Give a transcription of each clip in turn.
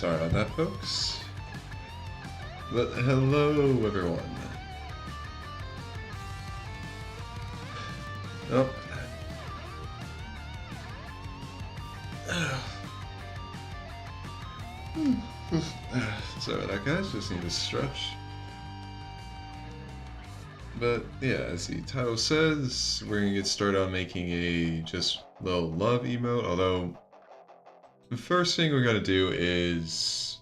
Sorry about that, folks. But hello, everyone. Oh. Sorry about that, guys. Just need to stretch. But yeah, as the title says, we're gonna get started on making a just little love emote. Although the first thing we're gonna do is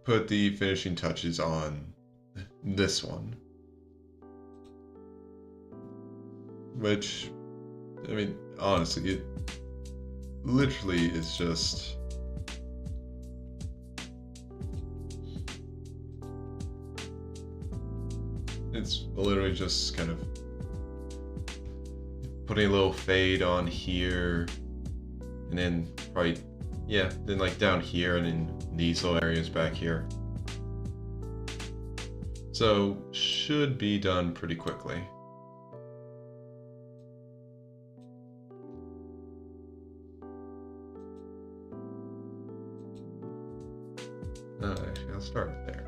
put the finishing touches on this one, which, I mean, honestly, it literally is just it's literally just kind of putting a little fade on here, and then probably, yeah, then like down here and in these little areas back here. So should be done pretty quickly. Actually, I'll start there.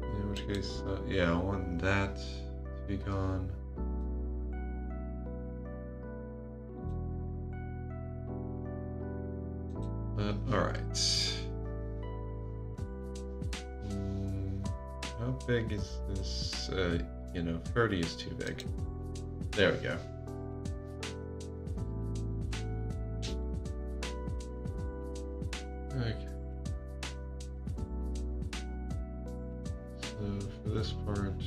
In which case, yeah, I want that to be gone. Alright. How big is this? 30 is too big. There we go. Okay. So for this part,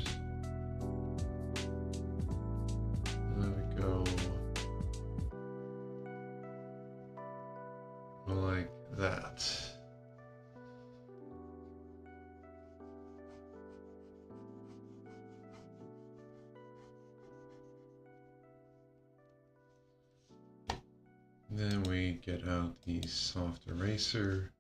there we go. Like that. Then we get out the soft eraser.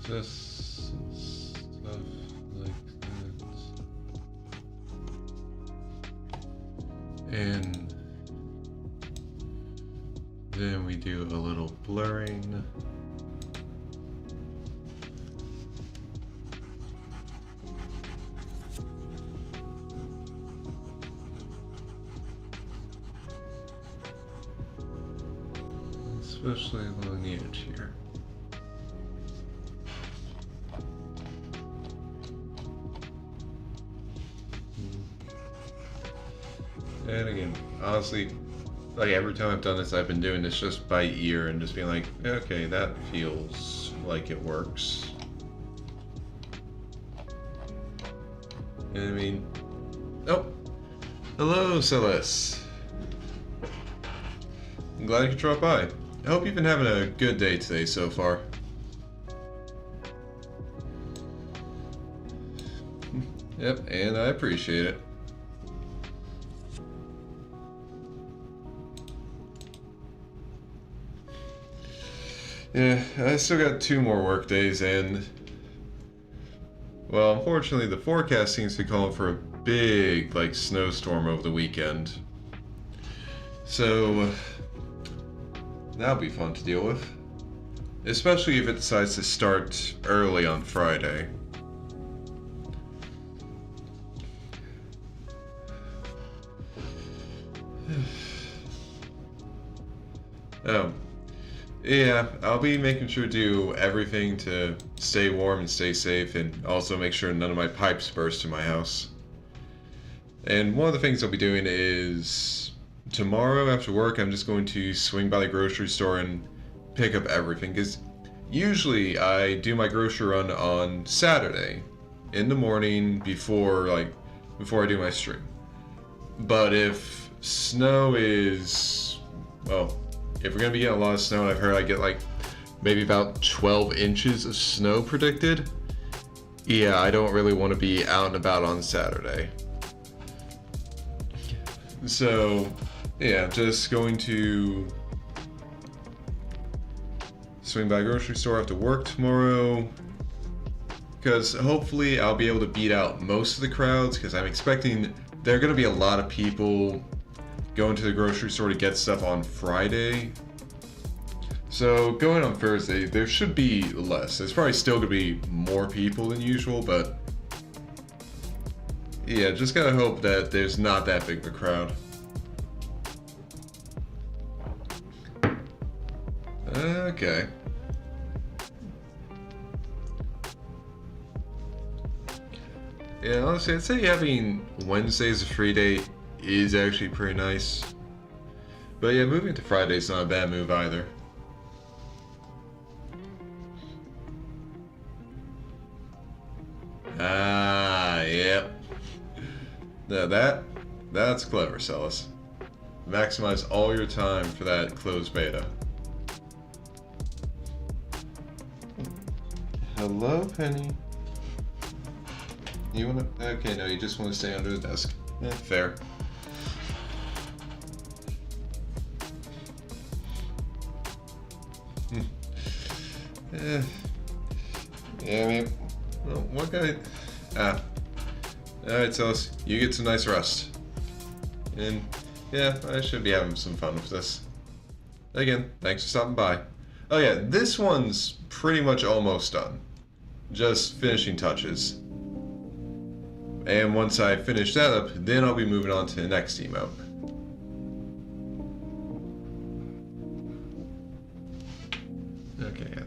Just stuff like that. And then we do a little blurring. Especially along the edge here. And again, honestly, like every time I've done this, I've been doing this just by ear and just being like, okay, that feels like it works. And I mean, oh, hello, Celeste. I'm glad you could drop by. I hope you've been having a good day today so far. Yep, and I appreciate it. Yeah, I still got 2 more work days, and well, unfortunately the forecast seems to be calling for a big, like, snowstorm over the weekend. So that'll be fun to deal with. Especially if it decides to start early on Friday. Oh. Yeah, I'll be making sure to do everything to stay warm and stay safe, and also make sure none of my pipes burst in my house. And one of the things I'll be doing is tomorrow after work, I'm just going to swing by the grocery store and pick up everything, because usually I do my grocery run on Saturday in the morning before I do my stream. But if snow is, well, if we're gonna be getting a lot of snow, and I've heard I get like maybe about 12 inches of snow predicted. Yeah, I don't really want to be out and about on Saturday. So, yeah, just going to swing by a grocery store after work tomorrow. Because hopefully I'll be able to beat out most of the crowds, because I'm expecting there are going to be a lot of people going to the grocery store to get stuff on Friday. So going on Thursday, there should be less. There's probably still going to be more people than usual, but yeah, just gotta hope that there's not that big of a crowd. Okay. Yeah, honestly, I'd say having Wednesday as a free day is actually pretty nice. But yeah, moving to Friday is not a bad move either. Ah, yep. That's clever, Celis. Maximize all your time for that closed beta. Hello, Penny. You wanna? Okay, no, you just want to stay under the desk. Yeah, fair. Yeah, I mean, well, what guy? Alright, Celis, you get some nice rest. And yeah, I should be having some fun with this. Again, thanks for stopping by. Oh yeah, this one's pretty much almost done. Just finishing touches. And once I finish that up, then I'll be moving on to the next emote. Okay, yeah,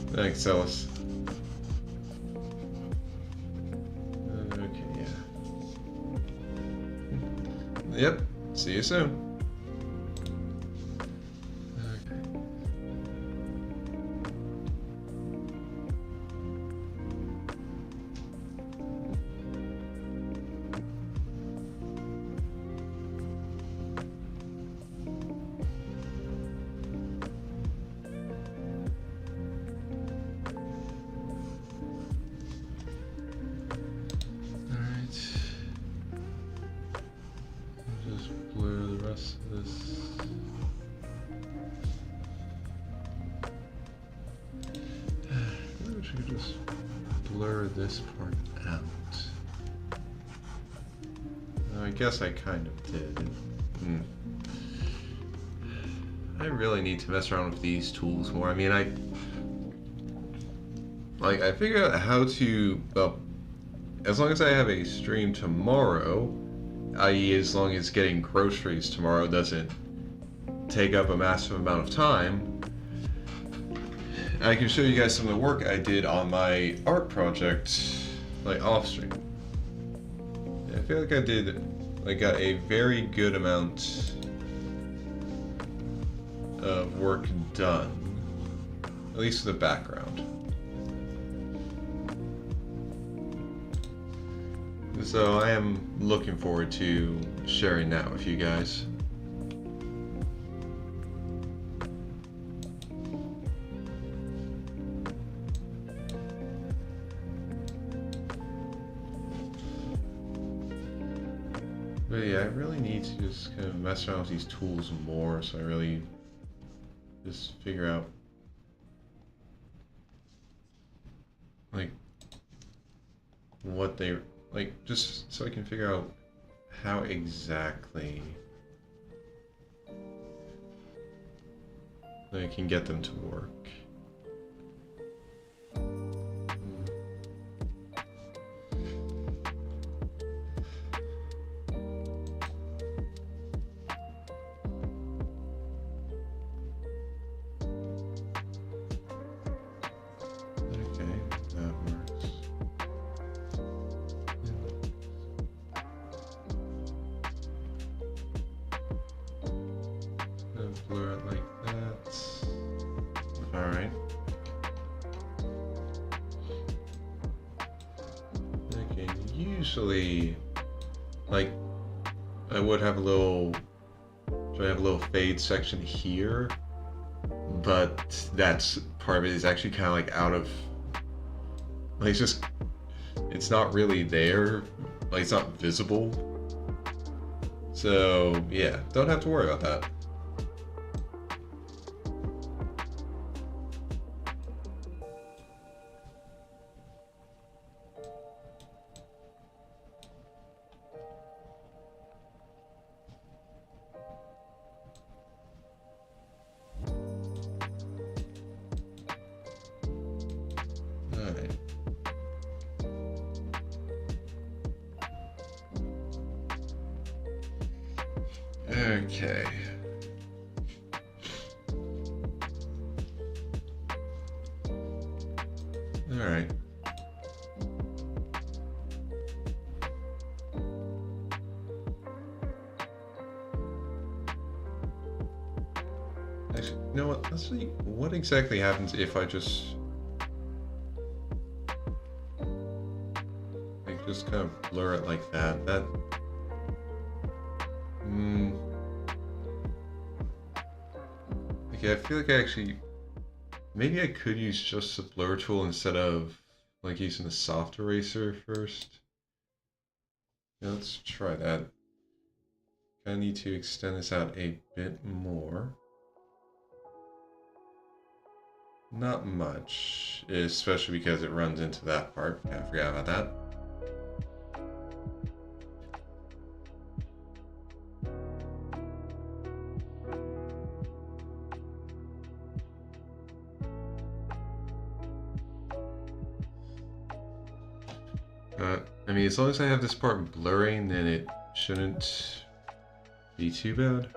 thanks, Celis. Okay, yeah. Yep, see you soon. This part out. I guess I kind of did. I really need to mess around with these tools more. I mean, I figured out how to, well, as long as I have a stream tomorrow, i.e. as long as getting groceries tomorrow doesn't take up a massive amount of time, I can show you guys some of the work I did on my art project, like off stream. Yeah, I feel like I got a very good amount of work done, at least for the background. So I am looking forward to sharing that with you guys. But yeah, I really need to just kind of mess around with these tools more, so I really just figure out, like, what they, like, just so I can figure out how exactly I can get them to work. Blur it like that. Alright. Okay, usually, like, I would have a little, so I have a little fade section here, but that's part of it is actually kind of like out of, like it's just, it's not really there, like it's not visible. So yeah, don't have to worry about that. Alright. Okay. Alright. Actually, you know what? Let's see what exactly happens if I just kind of blur it like that. That okay, I feel like I actually maybe I could use just the blur tool instead of like using the soft eraser first. Yeah, let's try that. I need to extend this out a bit more. Not much, especially because it runs into that part. I forgot about that. I mean, as long as I have this part blurring, then it shouldn't be too bad.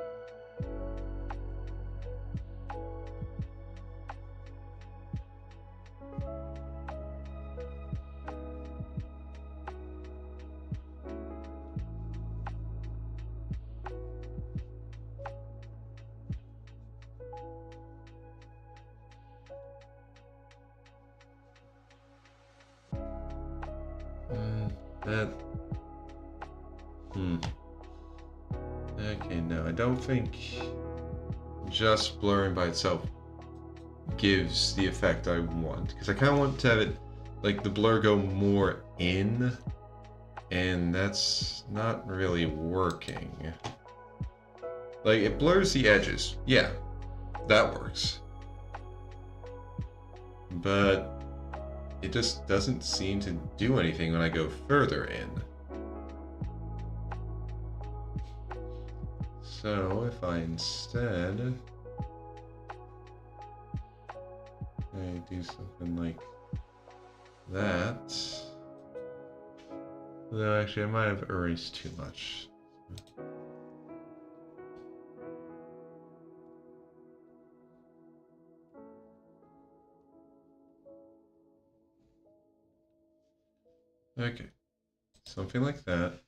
That... Okay, no, I don't think just blurring by itself gives the effect I want. Because I kind of want to have it, like, the blur go more in, and that's not really working. Like, it blurs the edges. Yeah, that works. But it just doesn't seem to do anything when I go further in. So if I instead I do something like that, though actually I might have erased too much. Okay, something like that.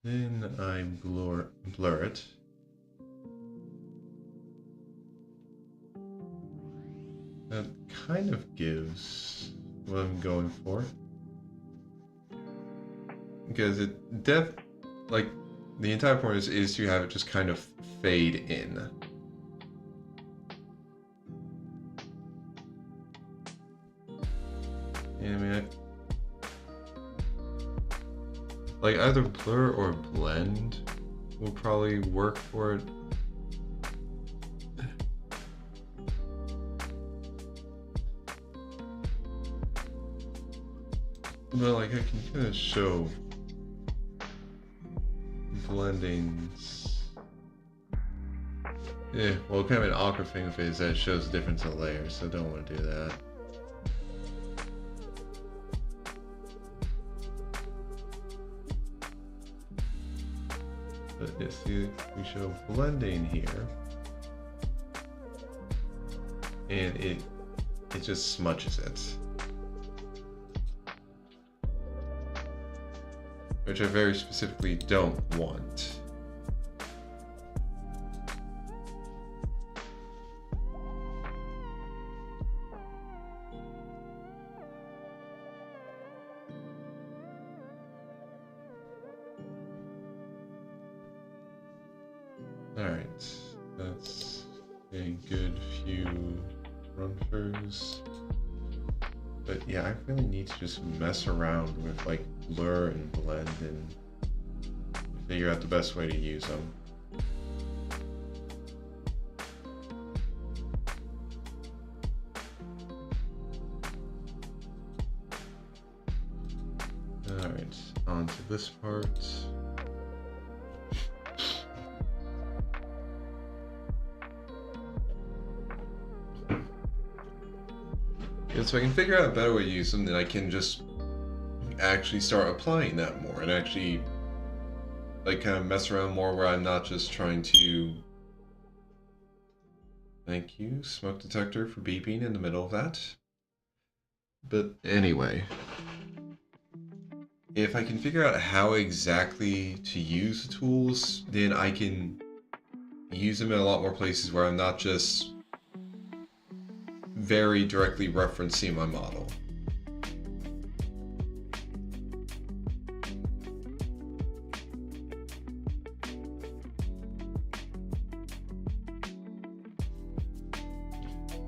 Then I blur it. That kind of gives what I'm going for. Because it like the entire point is to have it just kind of fade in. Yeah, I mean, like either blur or blend will probably work for it. But like I can kind of show blendings. Yeah, well, kind of an awkward thing with it is that it shows the difference in layers, so I don't want to do that. But yeah, see, we show blending here, and it just smudges it, which I very specifically don't want. Alright, that's a good few run-throughs. But yeah, I really need to just mess around with like blur and blend and figure out the best way to use them. Alright, on to this part. Yeah, so I can figure out a better way to use them, then I can just actually start applying that more and actually like kind of mess around more where I'm not just trying to... Thank you, smoke detector, for beeping in the middle of that. But anyway, if I can figure out how exactly to use the tools, then I can use them in a lot more places where I'm not just very directly referencing my model.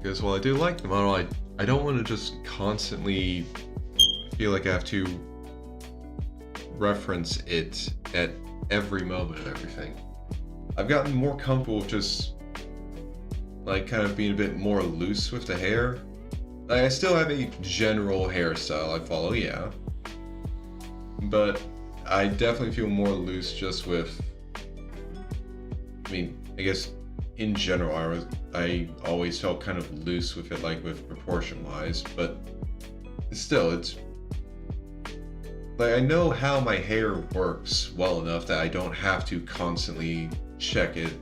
Because while I do like the model, I don't want to just constantly feel like I have to reference it at every moment of everything. I've gotten more comfortable with just like kind of being a bit more loose with the hair. Like, I still have a general hairstyle I follow, yeah. But I definitely feel more loose just with, I mean, I guess in general I always felt kind of loose with it, like with proportion wise, but still it's like I know how my hair works well enough that I don't have to constantly check it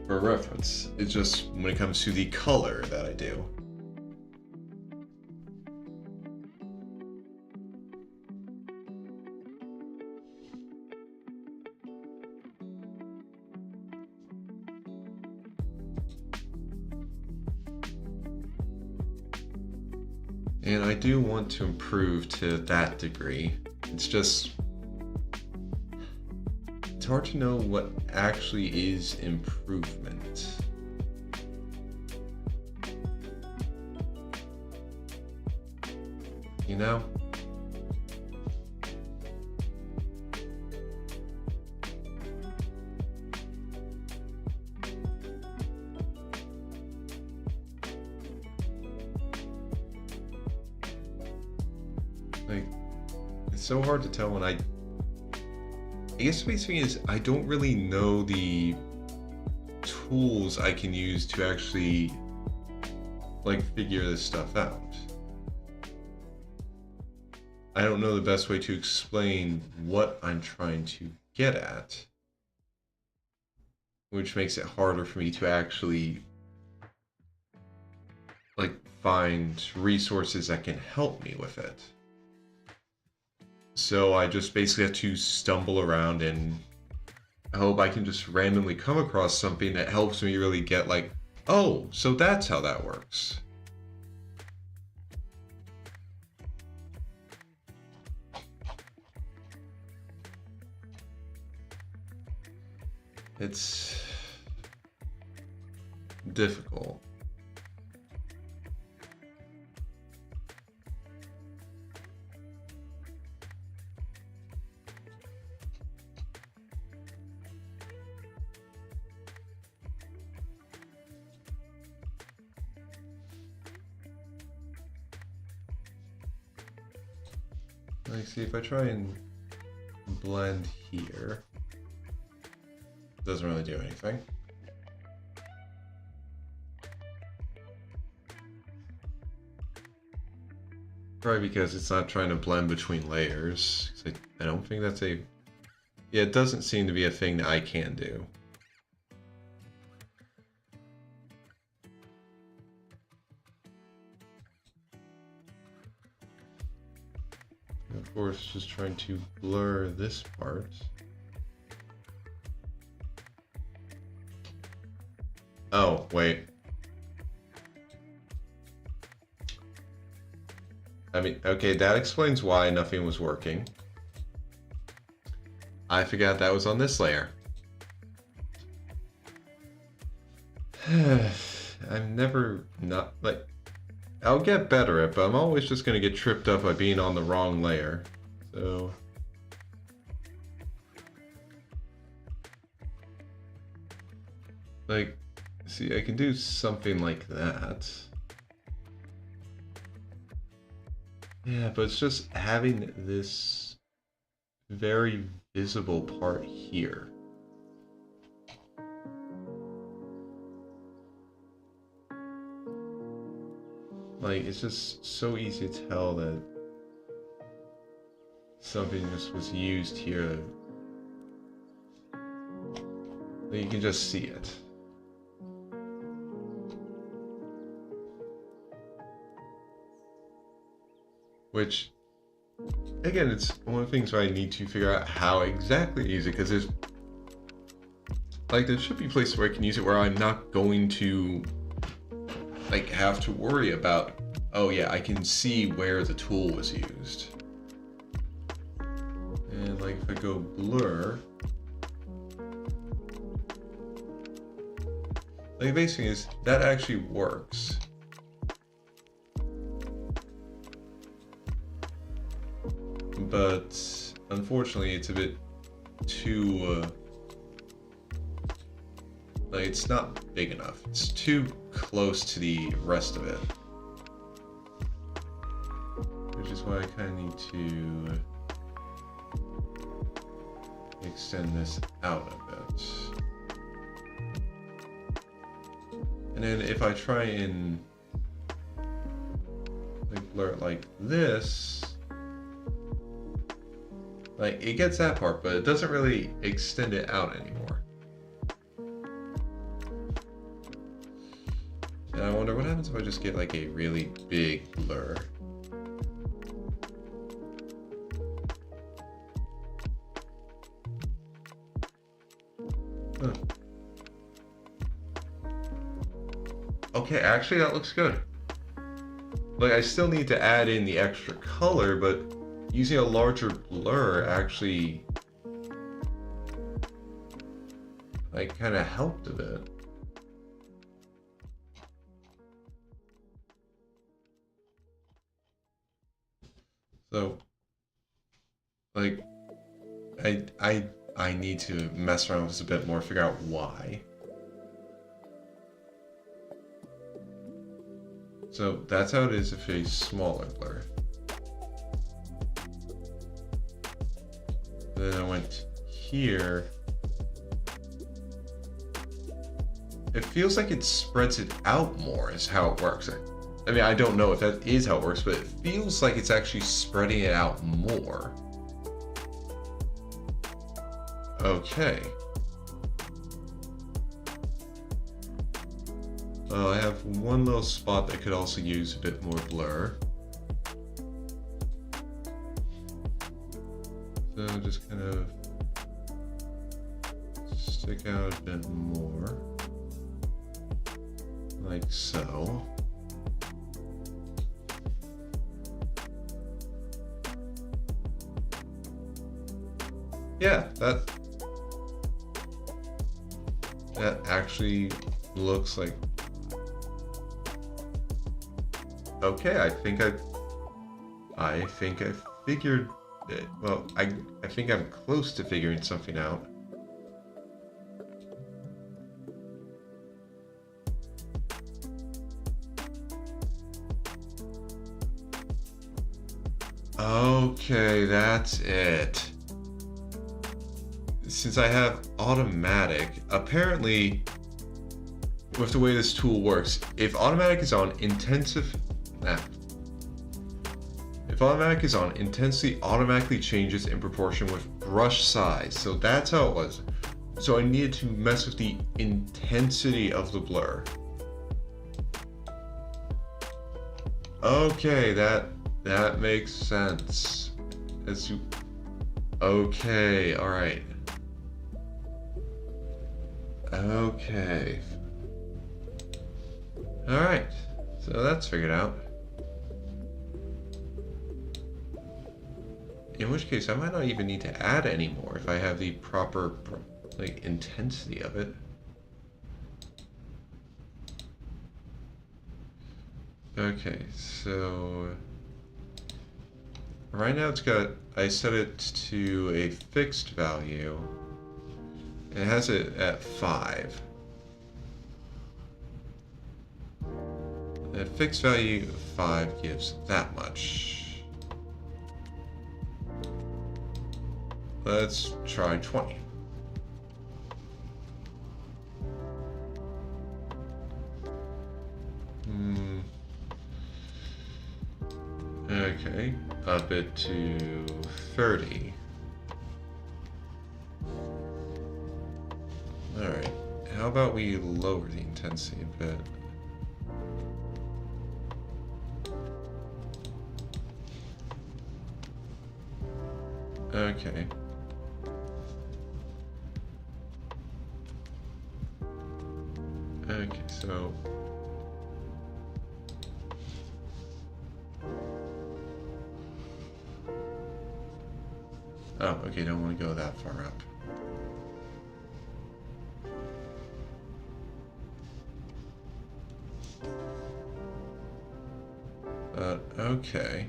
for reference. It's just when it comes to the color that I do. And I do want to improve to that degree. It's just, it's hard to know what actually is improvement. You know? Like, it's so hard to tell when I guess the biggest thing is I don't really know the tools I can use to actually like figure this stuff out. I don't know the best way to explain what I'm trying to get at, which makes it harder for me to actually like find resources that can help me with it. So I just basically have to stumble around and I hope I can just randomly come across something that helps me really get like, oh, so that's how that works. It's difficult. Like, see, if I try and blend here, it doesn't really do anything. Probably because it's not trying to blend between layers. 'Cause I don't think that's a... Yeah, it doesn't seem to be a thing that I can do. And of course, just trying to blur this part. Oh, wait. I mean, okay, that explains why nothing was working. I forgot that was on this layer. I'm never not like I'll get better at, but I'm always just gonna get tripped up by being on the wrong layer. So like, see, I can do something like that. Yeah, but it's just having this very visible part here. Like, it's just so easy to tell that something just was used here. That you can just see it. Which, again, it's one of the things where I need to figure out how exactly to use it, because there's, like, there should be places where I can use it where I'm not going to, like, have to worry about, oh yeah, I can see where the tool was used. And, like, if I go blur, like, the basic thing is, that actually works. But unfortunately, it's a bit too like, it's not big enough. It's too close to the rest of it, which is why I kind of need to extend this out a bit. And then if I try and like blur it like this. Like, it gets that part, but it doesn't really extend it out anymore. And I wonder what happens if I just get like a really big blur. Huh. Okay, actually that looks good. Like, I still need to add in the extra color, but using a larger blur actually like kind of helped a bit. So like I need to mess around with this a bit more, figure out why. So that's how it is if a smaller blur. Then I went here. It feels like it spreads it out more is how it works. I mean, I don't know if that is how it works, but it feels like it's actually spreading it out more. Okay. I have one little spot that could also use a bit more blur. So just kind of stick out a bit more, like so. Yeah, that actually looks like, okay, I think I figured it. Well, I think I'm close to figuring something out. Okay, that's it. Since I have automatic, apparently with the way this tool works, if automatic is on, if automatic is on, intensity automatically changes in proportion with brush size. So that's how it was. So I needed to mess with the intensity of the blur. Okay, that makes sense. Okay, all right. Okay. All right. So that's figured out. In which case, I might not even need to add any more if I have the proper, like, intensity of it. Okay, so right now I set it to a fixed value. It has it at 5. A fixed value of 5 gives that much. Let's try 20. Okay, up it to 30. Alright, how about we lower the intensity a bit? Okay. Okay, so... Oh, okay, don't want to go that far up. Okay.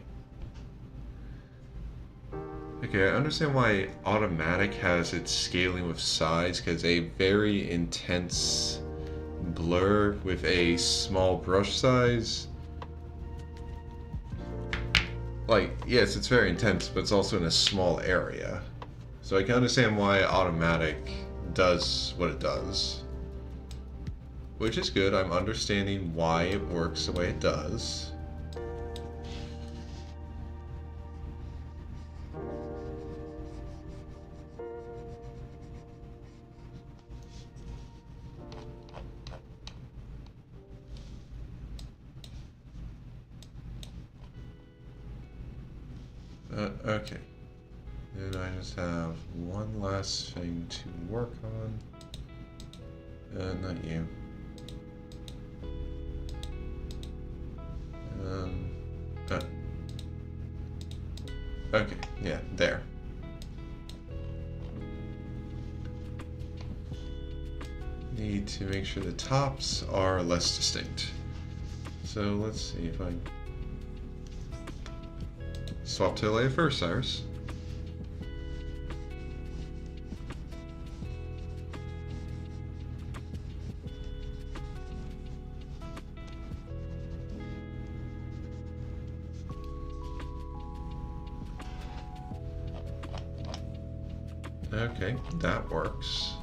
Okay, I understand why automatic has its scaling with size, because a very intense blur with a small brush size, like, yes, it's very intense, but it's also in a small area. So I can understand why automatic does what it does. Which is good, I'm understanding why it works the way it does. Okay. Then I just have one last thing to work on. Not you. Okay, yeah, there. Need to make sure the tops are less distinct. So let's see if I swap to layer first, Cyrus. Okay, that works.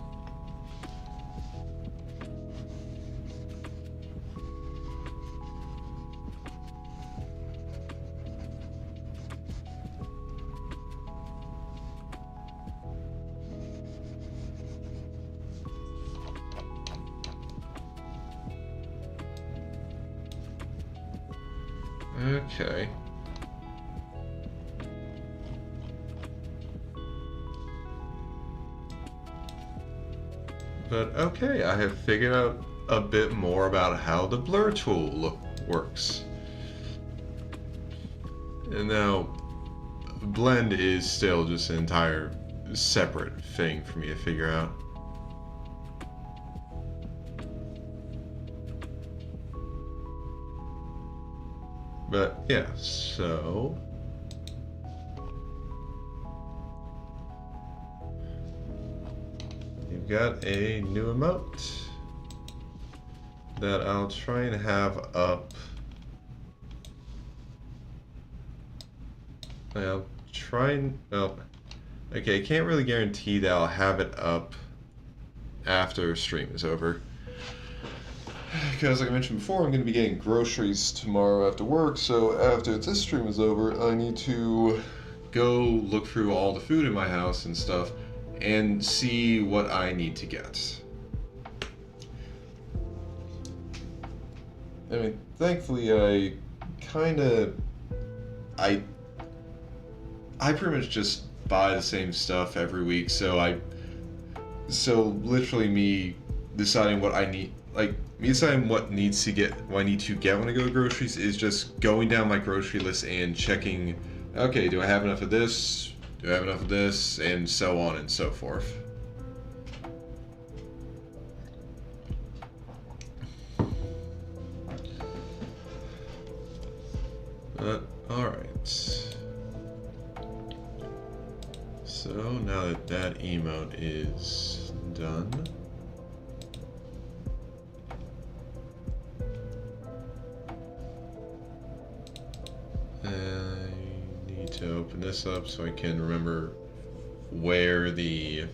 Okay. But okay, I have figured out a bit more about how the blur tool works. And now, blend is still just an entire separate thing for me to figure out. But yeah, so... you've got a new emote that I'll try and have up. I'll try and, well, okay, I can't really guarantee that I'll have it up after stream is over. Because, like I mentioned before, I'm going to be getting groceries tomorrow after work, so after this stream is over, I need to go look through all the food in my house and stuff and see what I need to get. I mean, thankfully, I pretty much just buy the same stuff every week, so literally me deciding what I need, like, me deciding what I need to get when I go to groceries is just going down my grocery list and checking, okay, do I have enough of this? Do I have enough of this? And so on and so forth. So now that that emote is done, I need to open this up so I can remember where the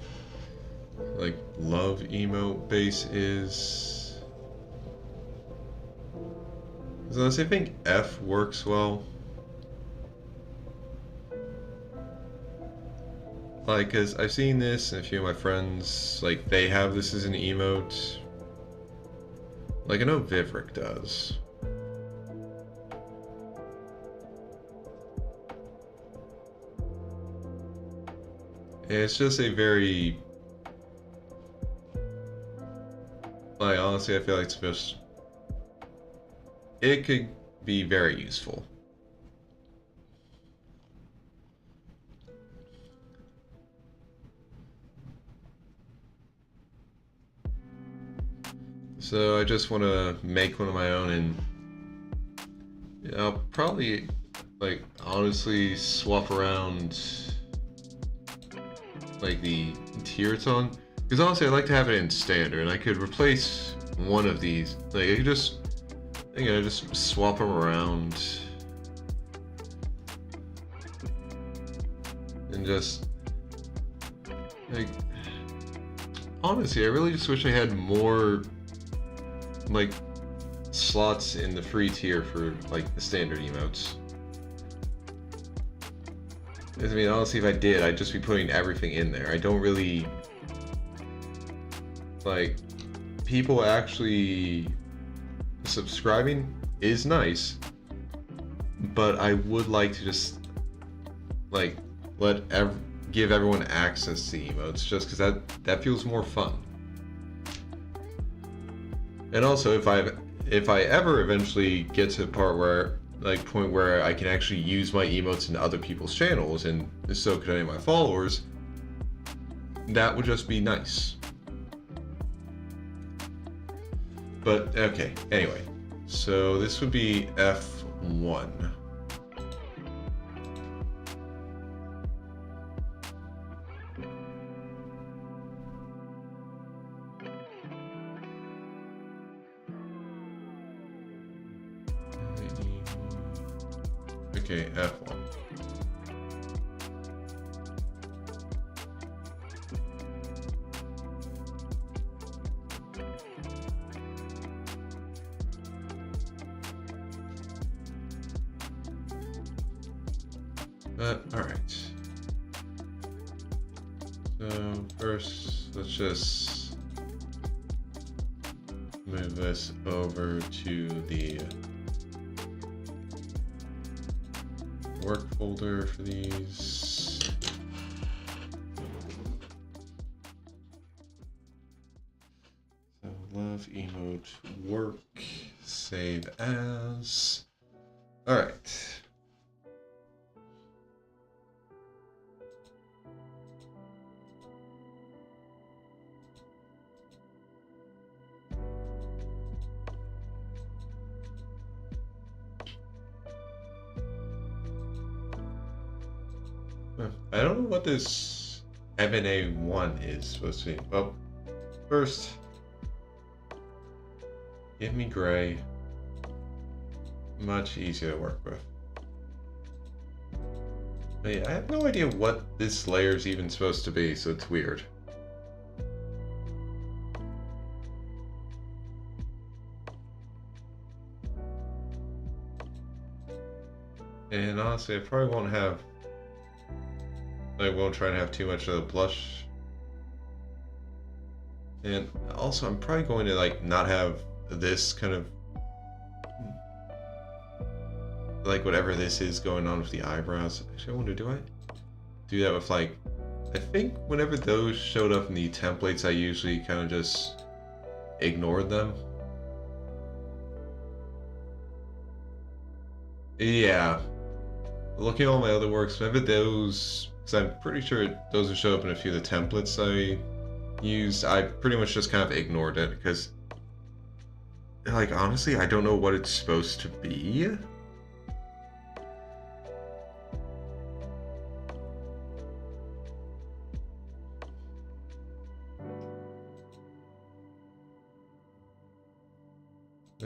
love emote base is. Because I think F works well. Cause I've seen this and a few of my friends, they have this as an emote. I know Vivrick does. And it's just a very... honestly, I feel like it's just... It could be very useful. So I just want to make one of my own, and I'll probably, honestly swap around, the tier it's on. Because honestly, I like to have it in standard, and I could replace one of these. I could just, just swap them around. And just, honestly, I really just wish I had more slots in the free tier for the standard emotes. I mean, honestly, if I did, I'd just be putting everything in there. I don't really people actually subscribing is nice, but I would like to just give everyone access to emotes, just because that feels more fun. And also, if I ever eventually get to the part where, point where I can actually use my emotes in other people's channels, and so could any of my followers, that would just be nice. But, okay, anyway. So, this would be F1. Okay, F1. Alright. So, first, let's just move this over to the work folder for these. So love emote work, save as. All right. I don't know what this MNA1 is supposed to be. Well, first, give me gray. Much easier to work with. But yeah, I have no idea what this layer is even supposed to be, so it's weird. And honestly, I probably won't have... I won't try and have too much of the blush. And also, I'm probably going to not have this kind of whatever this is going on with the eyebrows. Actually, I wonder, do I do that with I think whenever those showed up in the templates, I usually kind of just ignored them. Yeah. Looking at all my other works, whenever those... Because I'm pretty sure those will show up in a few of the templates I used. I pretty much just kind of ignored it because, honestly, I don't know what it's supposed to be.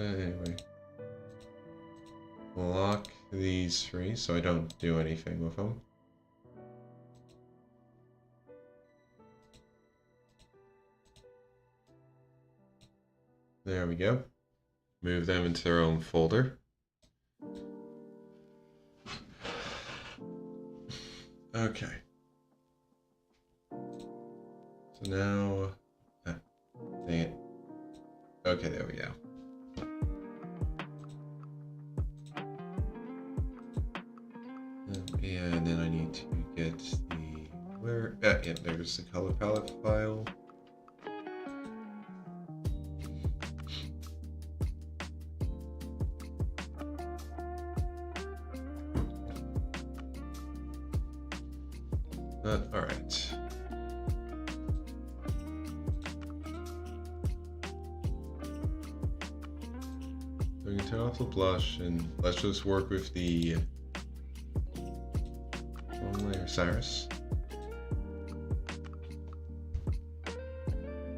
Anyway. Lock these three so I don't do anything with them. There we go. Move them into their own folder. Okay. So now... dang it. Okay, there we go. And then I need to get the... where... yeah, there's the color palette file. Alright. We can turn off the blush and let's just work with the one layer Cyrus.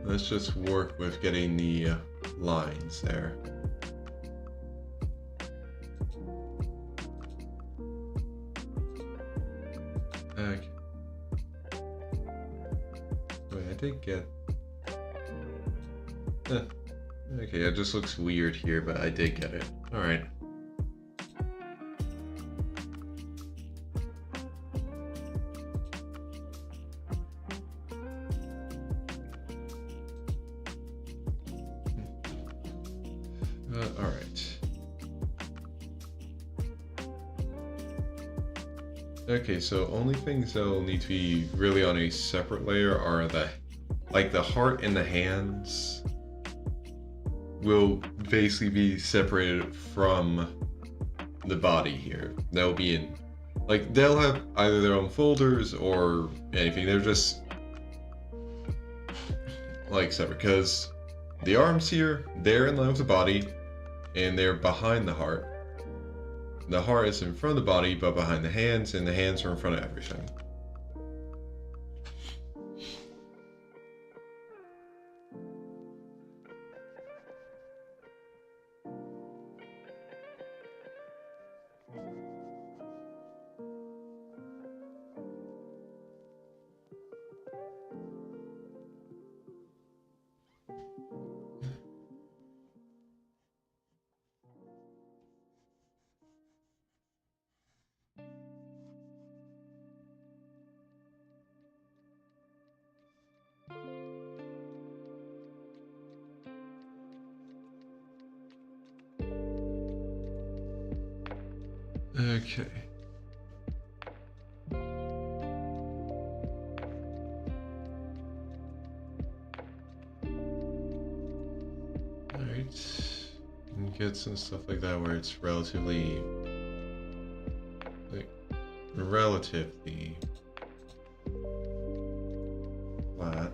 Let's just work with getting the lines there. Okay. Wait, I did get... okay, it just looks weird here, but I did get it. Alright. Alright. Okay, so only things that'll need to be really on a separate layer are the heart and the hands will basically be separated from the body here. They'll be in, like, they'll have either their own folders or anything. They're just like separate because the arms here, they're in line with the body and they're behind the heart. The heart is in front of the body, but behind the hands, and the hands are in front of everything. Okay. Alright. And get some stuff like that where it's relatively flat.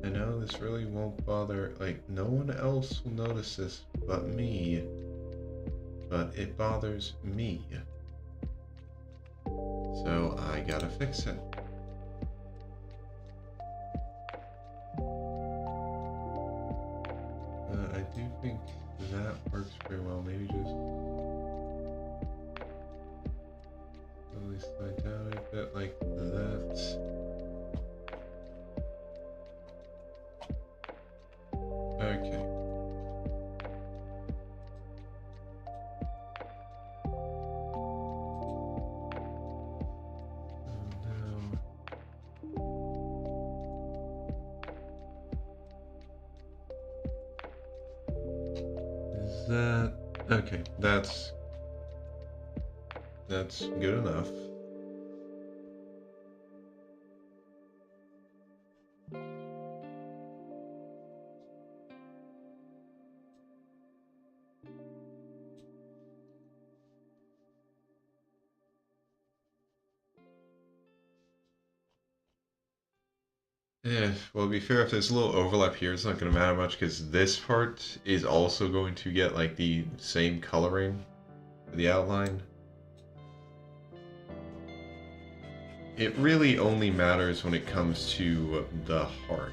I know this really won't bother, like, no one else will notice this but me, but it bothers me. So I gotta fix it. I do think that works very well. Maybe just slowly slide down a bit like that. Okay. Is that okay? That's good enough. Yeah, well, to be fair, if there's a little overlap here, it's not going to matter much because this part is also going to get like the same coloring for the outline. it really only matters when it comes to the heart.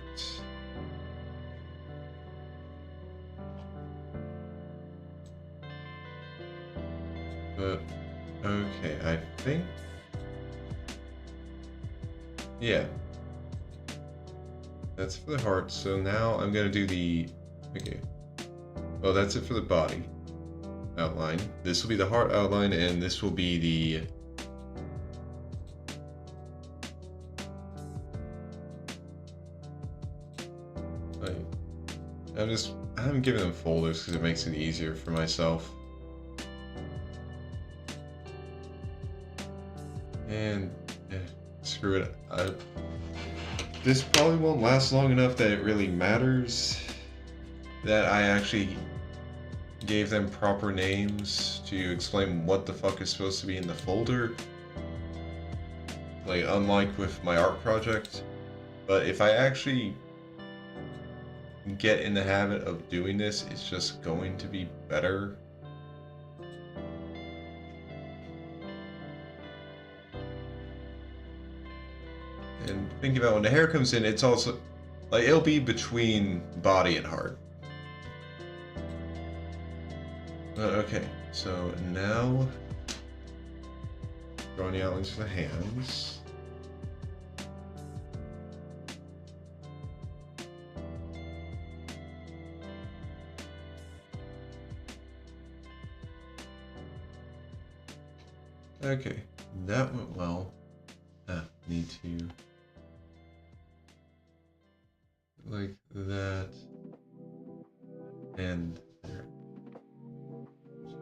But, okay, I think... Yeah. That's for the heart, so now I'm gonna do the... Okay. Oh, that's it for the body outline. This will be the heart outline, and this will be the... I'm giving them folders because it makes it easier for myself. And screw it. This probably won't last long enough that it really matters that I actually gave them proper names to explain what the fuck is supposed to be in the folder. Like, unlike with my art project. But if I actually get in the habit of doing this, it's just going to be better. And thinking about when the hair comes in, it's also like it'll be between body and heart. Okay, so now drawing the outlines for the hands. Okay, that went well. Need to like that and there.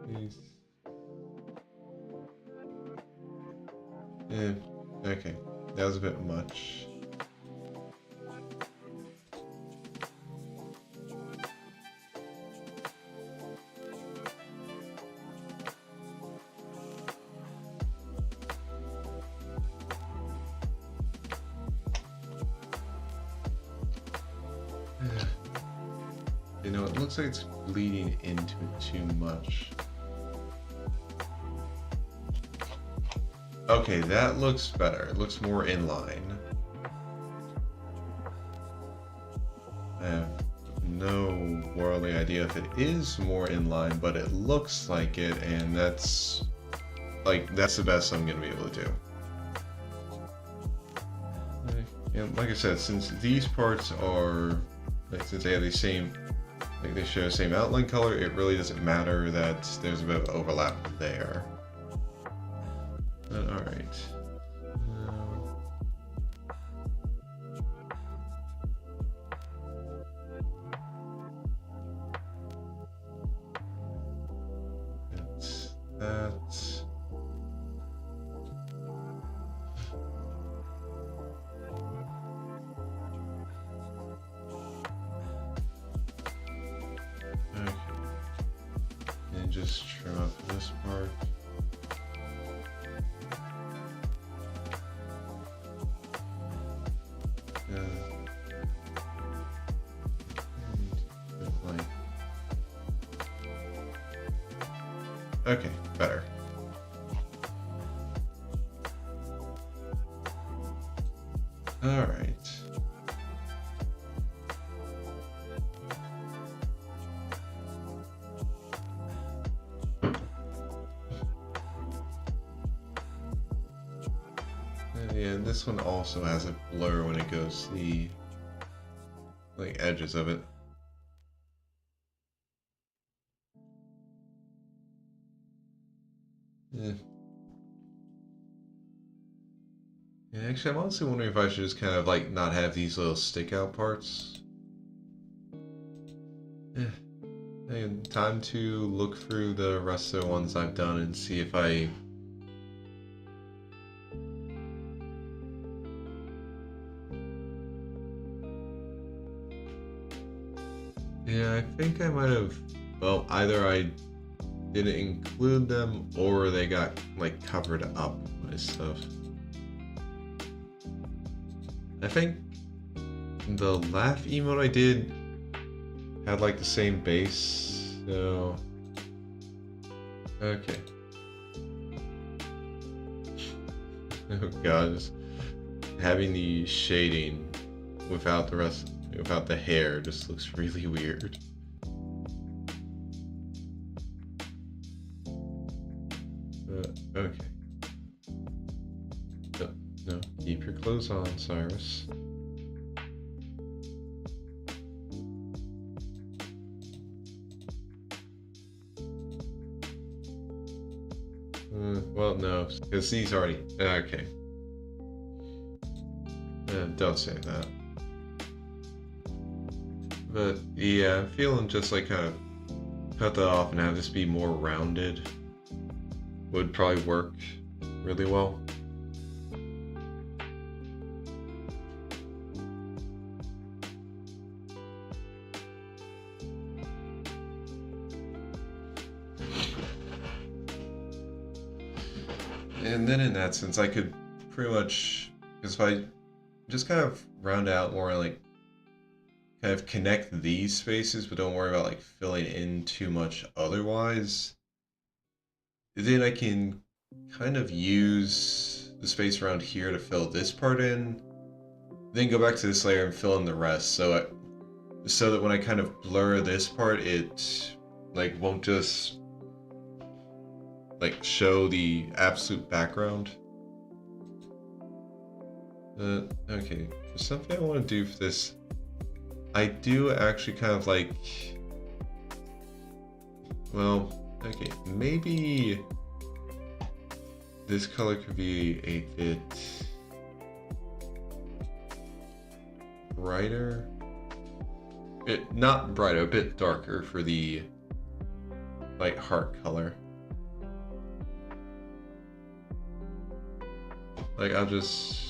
Jeez. Okay, that was a bit much. You know, it looks like it's bleeding into it too much. Okay, that looks better. It looks more in line. I have no worldly idea if it is more in line, but it looks like it, and that's the best I'm gonna be able to do. And like I said, since these parts are since they have the same, they share the same outline color, it really doesn't matter that there's a bit of overlap there. But alright. That's that. Okay. And just trim up this part. Okay, better. All right. And this one also has a blur when it goes to the edges of it. Yeah. Yeah, actually, I'm honestly wondering if I should just kind of not have these little stick out parts. Yeah. And time to look through the rest of the ones I've done and see if I... Yeah, I think I might have... Well, either I didn't include them or they got covered up by stuff. I think the laugh emote I did had the same base, so okay. Oh god, having the shading without without the hair just looks really weird. Okay. No, no, keep your clothes on, Cyrus. Well, no, because he's already... Okay. Don't say that. But yeah, I'm feeling just like kind of cut that off and have this be more rounded would probably work really well. And then in that sense, I could pretty much, because if I just kind of round out more, like kind of connect these spaces, but don't worry about like filling in too much otherwise, then I can kind of use the space around here to fill this part in, then go back to this layer and fill in the rest, so that when I kind of blur this part, it like won't just like show the absolute background. Okay, there's something I want to do for this. I do actually kind of like, well, okay, maybe this color could be a bit brighter. Not brighter, a bit darker for the like heart color. Like I'll just...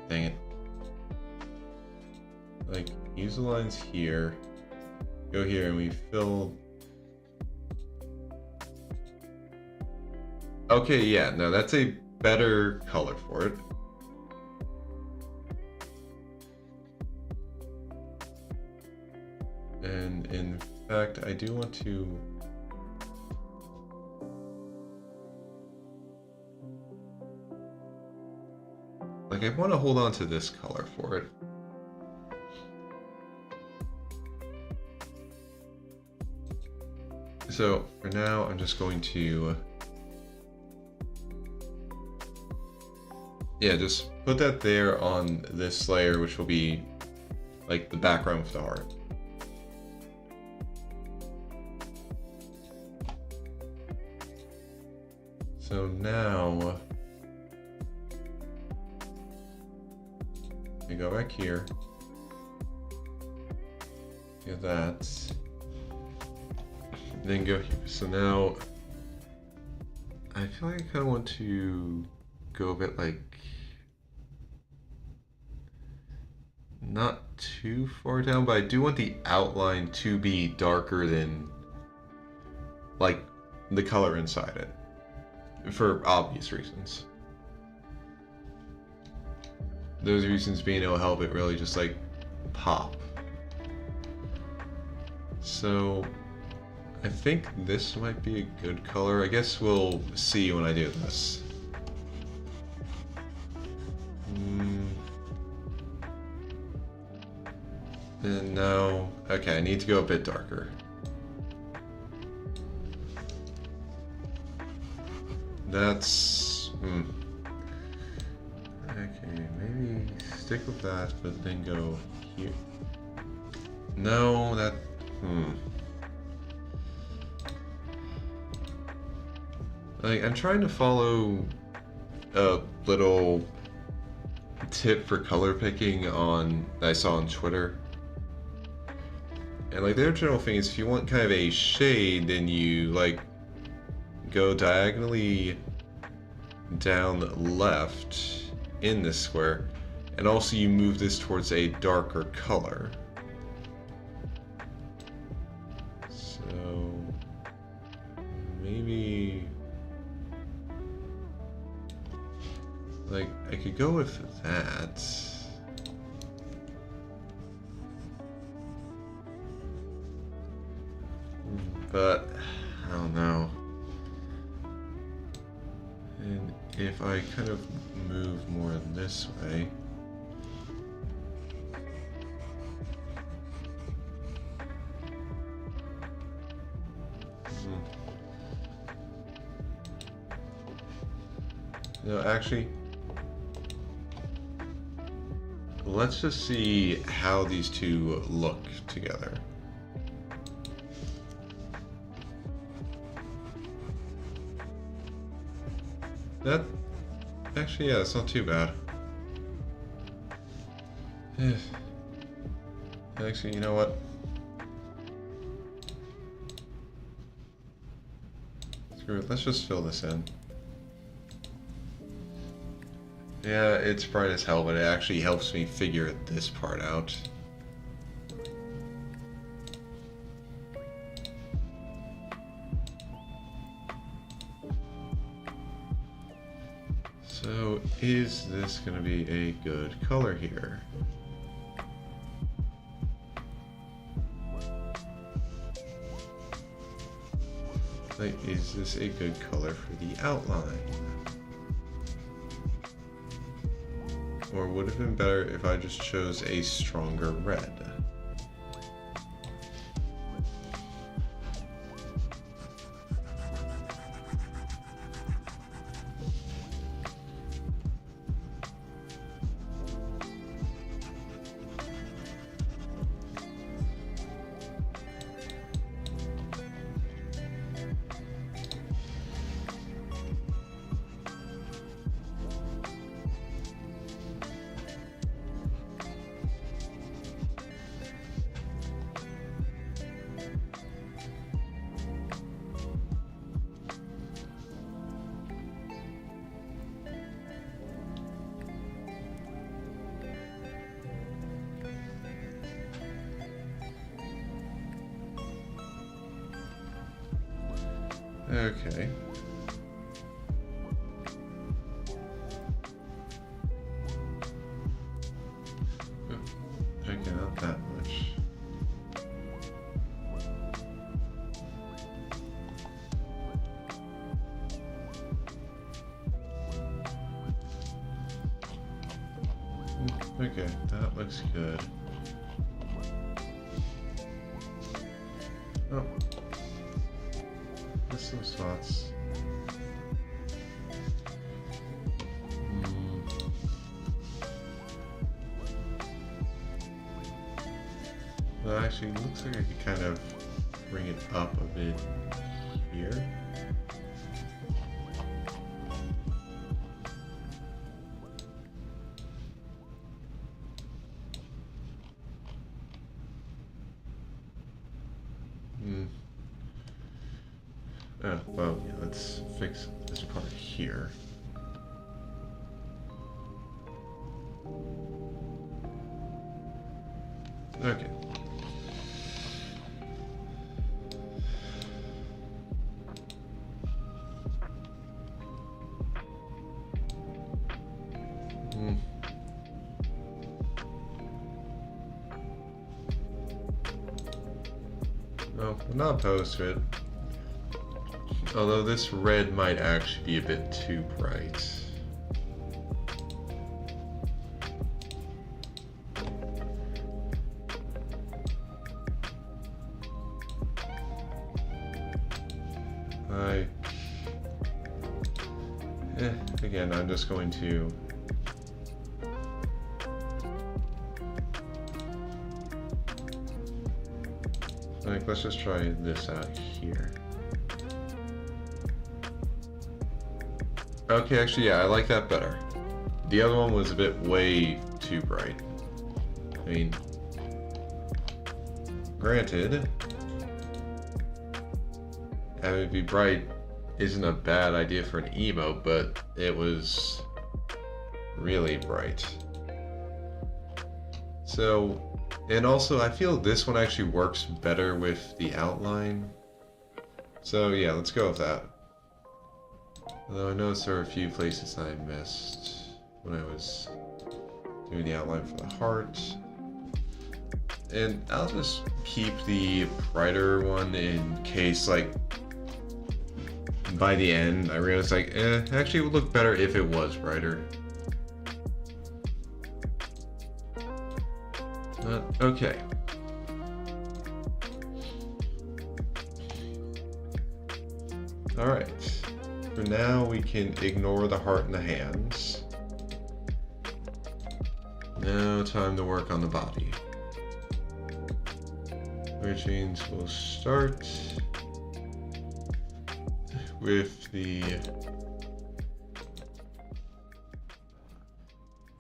Dang it. Like use the lines here. Go here and we fill... Okay, yeah, no, that's a better color for it. And in fact, I do want to... Like, I want to hold on to this color for it. So, for now, I'm just going to... Yeah, just put that there on this layer, which will be, like, the background of the heart. So now... we go back here. Get that. Then go here. So now... I feel like I kind of want to go a bit like... not too far down, but I do want the outline to be darker than like the color inside it, for obvious reasons. Those reasons being it'll help it really just like pop. So I think this might be a good color. I guess we'll see when I do this. And now, okay, I need to go a bit darker. That's, okay, maybe stick with that, but then go here. No, that, Like, I'm trying to follow a little tip for color picking that I saw on Twitter. And like their general thing is if you want kind of a shade, then you like go diagonally down left in this square, and also you move this towards a darker color. So maybe like I could go with that. But I don't know. And if I kind of move more this way, no, actually, let's just see how these two look together. That, actually, yeah, it's not too bad. Actually, you know what? Screw it, let's just fill this in. Yeah, it's bright as hell, but it actually helps me figure this part out. So, is this going to be a good color here? Like, is this a good color for the outline? Or would it have been better if I just chose a stronger red? Okay. Okay, not that much. Okay, that looks good. Oh. There's some spots. Well, actually, it looks like I could kind of bring it up a bit here. Oh, well, yeah, let's fix this part here. Okay. Well, I'm not opposed to it. Although this red might actually be a bit too bright. Again, I'm just going to let's just try this out here. Okay, actually, yeah, I like that better. The other one was a bit way too bright. I mean, granted, having it be bright isn't a bad idea for an emote, but it was really bright. So, and also I feel this one actually works better with the outline. So yeah, let's go with that. Although I noticed there were a few places I missed when I was doing the outline for the heart. And I'll just keep the brighter one in case like by the end, I realized like, actually it would look better if it was brighter. Okay. Alright. For now, we can ignore the heart and the hands. Now, time to work on the body. Which means we'll start with the...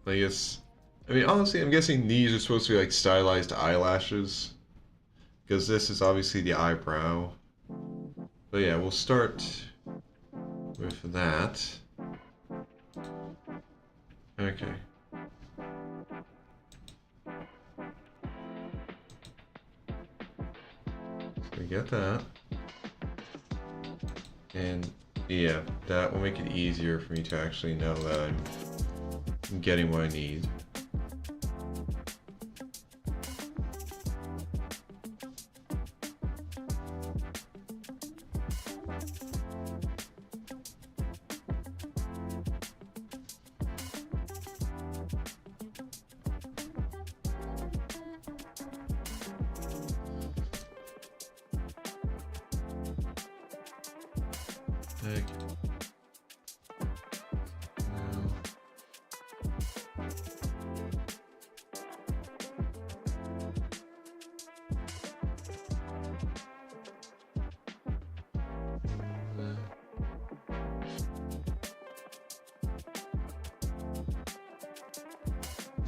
I mean, honestly, I'm guessing these are supposed to be like stylized eyelashes. Because this is obviously the eyebrow. But yeah, we'll start with that. Okay. So we get that. And yeah, that will make it easier for me to actually know that I'm getting what I need. Okay.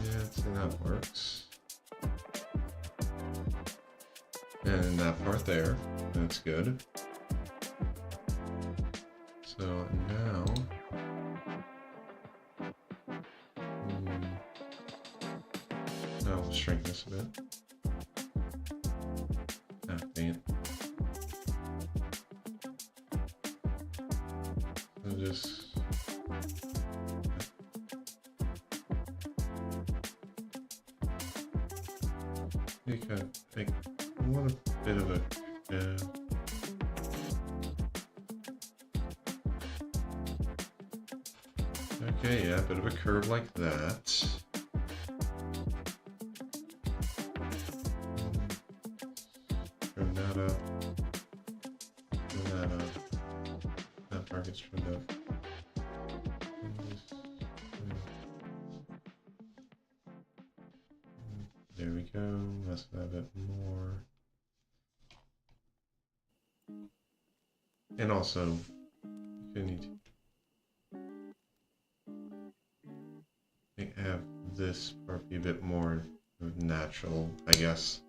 Yeah, so that works. And that part there, that's good. So now, now we'll shrink this a bit. Ah, dang it. I'll just... Okay, I want a bit of a... Okay, yeah, a bit of a curve like that. Trim that up. Trim that up. That part gets trimmed up. There we go. Let's have a bit more. And also, you need to have this part be a bit more natural, I guess.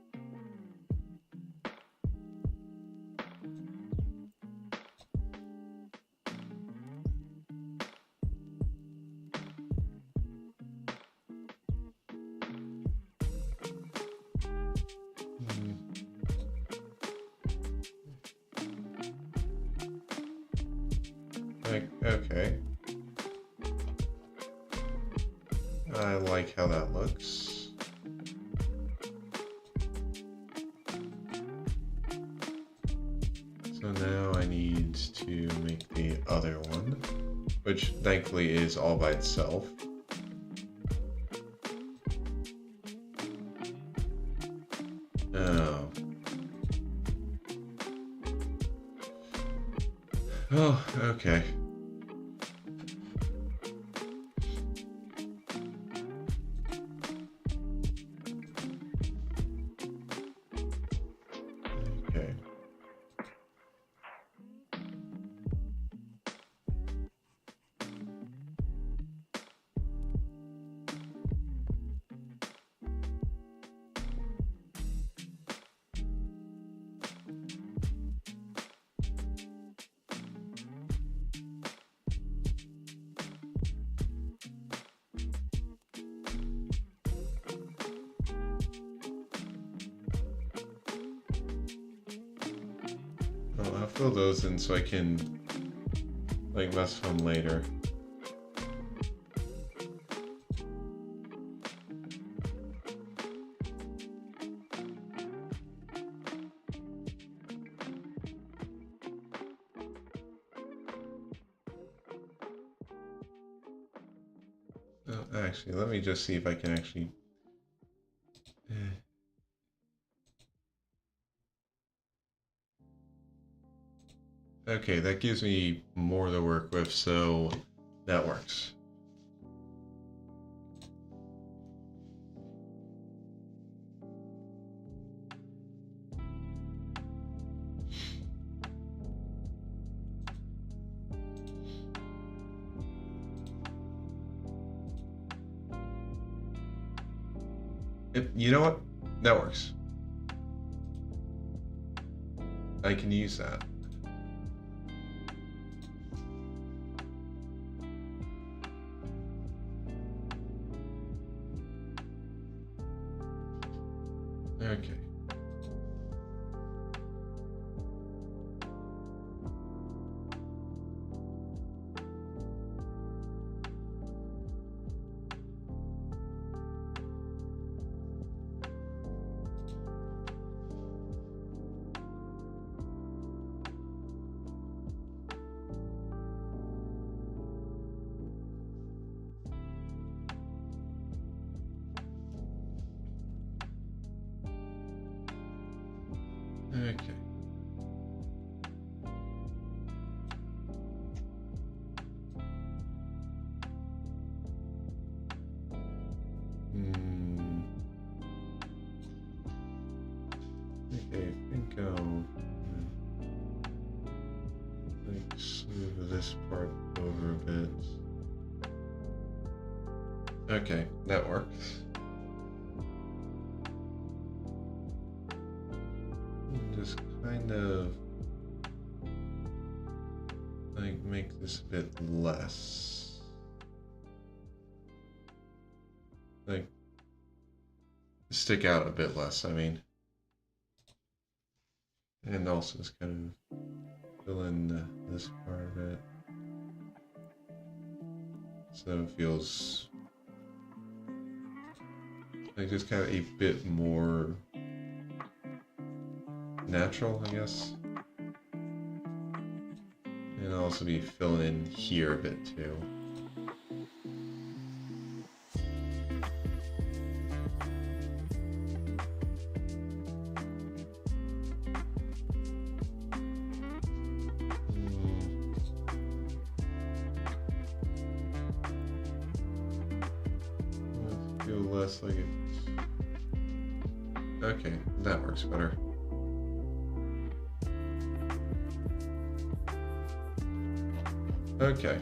Okay. I like how that looks. So now I need to make the other one, which thankfully is all by itself. Oh. Oh, okay. Okay. I'll fill those in so I can like mess with them later. Actually, let me just see if I can actually... Okay, that gives me more to work with, so that works. You know what? That works. I can use that. Okay. Okay. Okay, I think I'll like smooth this part over a bit. Okay, that works. Just kind of like make this a bit less. Like stick out a bit less, I mean. And also just kind of fill in this part of it. So it feels like just kind of a bit more natural, I guess. And I'll also be filling in here a bit too. Feel less like it. Okay, that works better. Okay.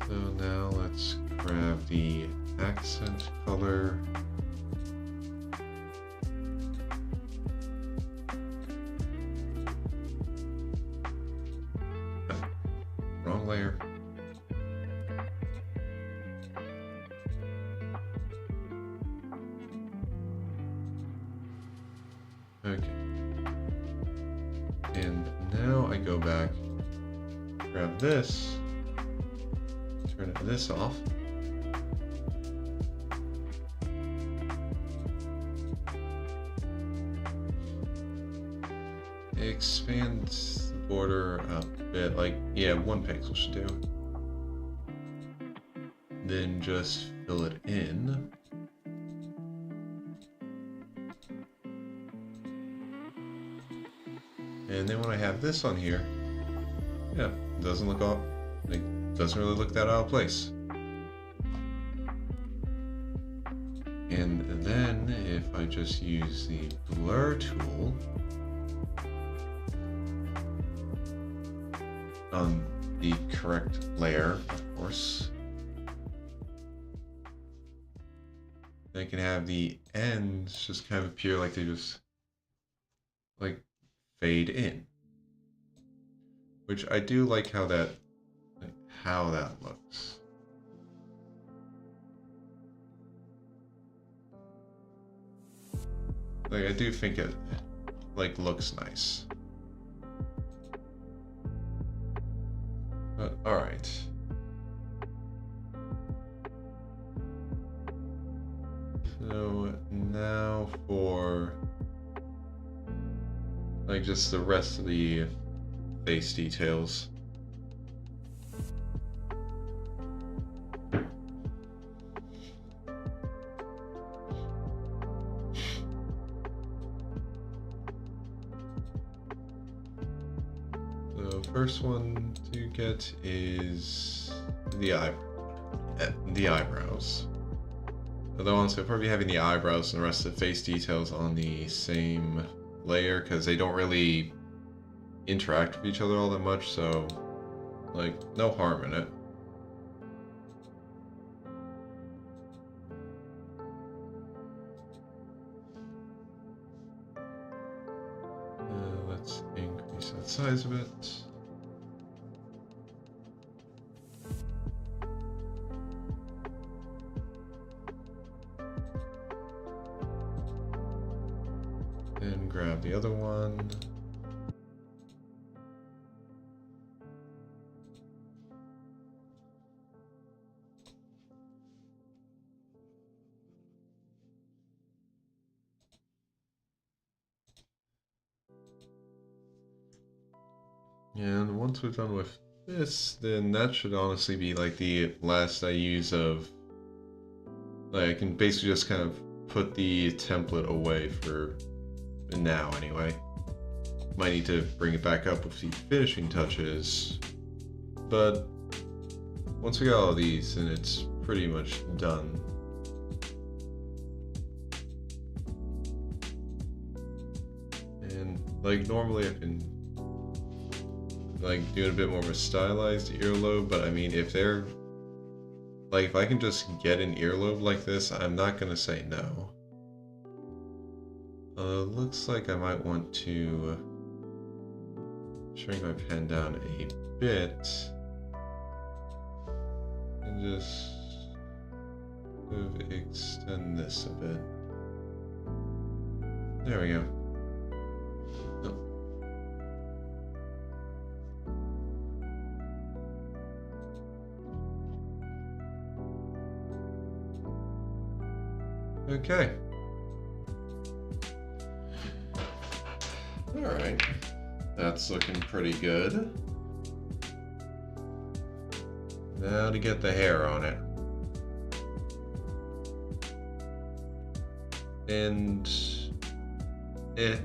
So now let's grab the accent color. Wrong layer. Okay. And now I go back, grab this, turn this off. Expand the border a bit, like, yeah, 1 pixel should do. Then just fill it in. And then when I have this on here, yeah, it doesn't look all, like, doesn't really look that out of place. And then if I just use the blur tool on the correct layer, of course, I can have the ends just kind of appear like they just like fade in, which I do like how that looks. Like, I do think it like looks nice. But all right. So now for like just the rest of the face details. So first one to get is the eyebrows. Although honestly, I'll probably be having the eyebrows and the rest of the face details on the same layer because they don't really interact with each other all that much, so like no harm in it. Let's increase that size a bit. And grab the other one. And once we're done with this, then that should honestly be like the last I use of, like I can basically just kind of put the template away for now anyway. Might need to bring it back up with the finishing touches, but once we got all these, then it's pretty much done. And like normally I've been like doing a bit more of a stylized earlobe, but I mean if they're like if I can just get an earlobe like this, I'm not gonna say no. Looks like I might want to shrink my pen down a bit and just sort of extend this a bit. There we go. Okay. Alright. That's looking pretty good. Now to get the hair on it. And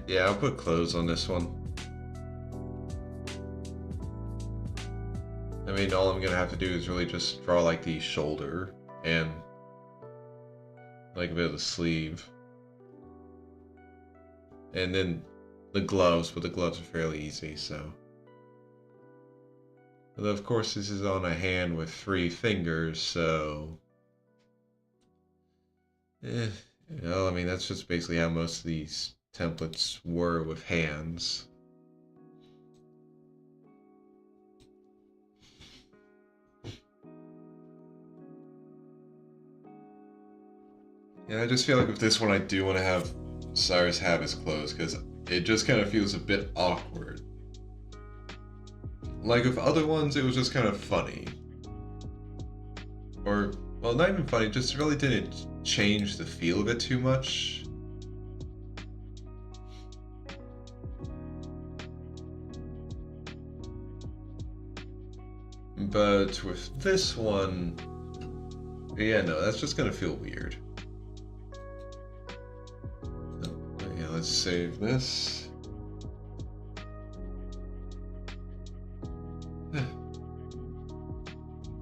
yeah, I'll put clothes on this one. I mean, all I'm gonna have to do is really just draw like the shoulder and like a bit of the sleeve. And then the gloves, but the gloves are fairly easy, so. Although of course this is on a hand with 3 fingers, so. You know, I mean, that's just basically how most of these templates were with hands. Yeah, I just feel like with this one I do want to have Cyrus have his clothes, because it just kind of feels a bit awkward. Like with other ones, it was just kind of funny. Or, well, not even funny, just really didn't change the feel of it too much. But with this one, yeah, no, that's just gonna feel weird. Yeah, let's save this.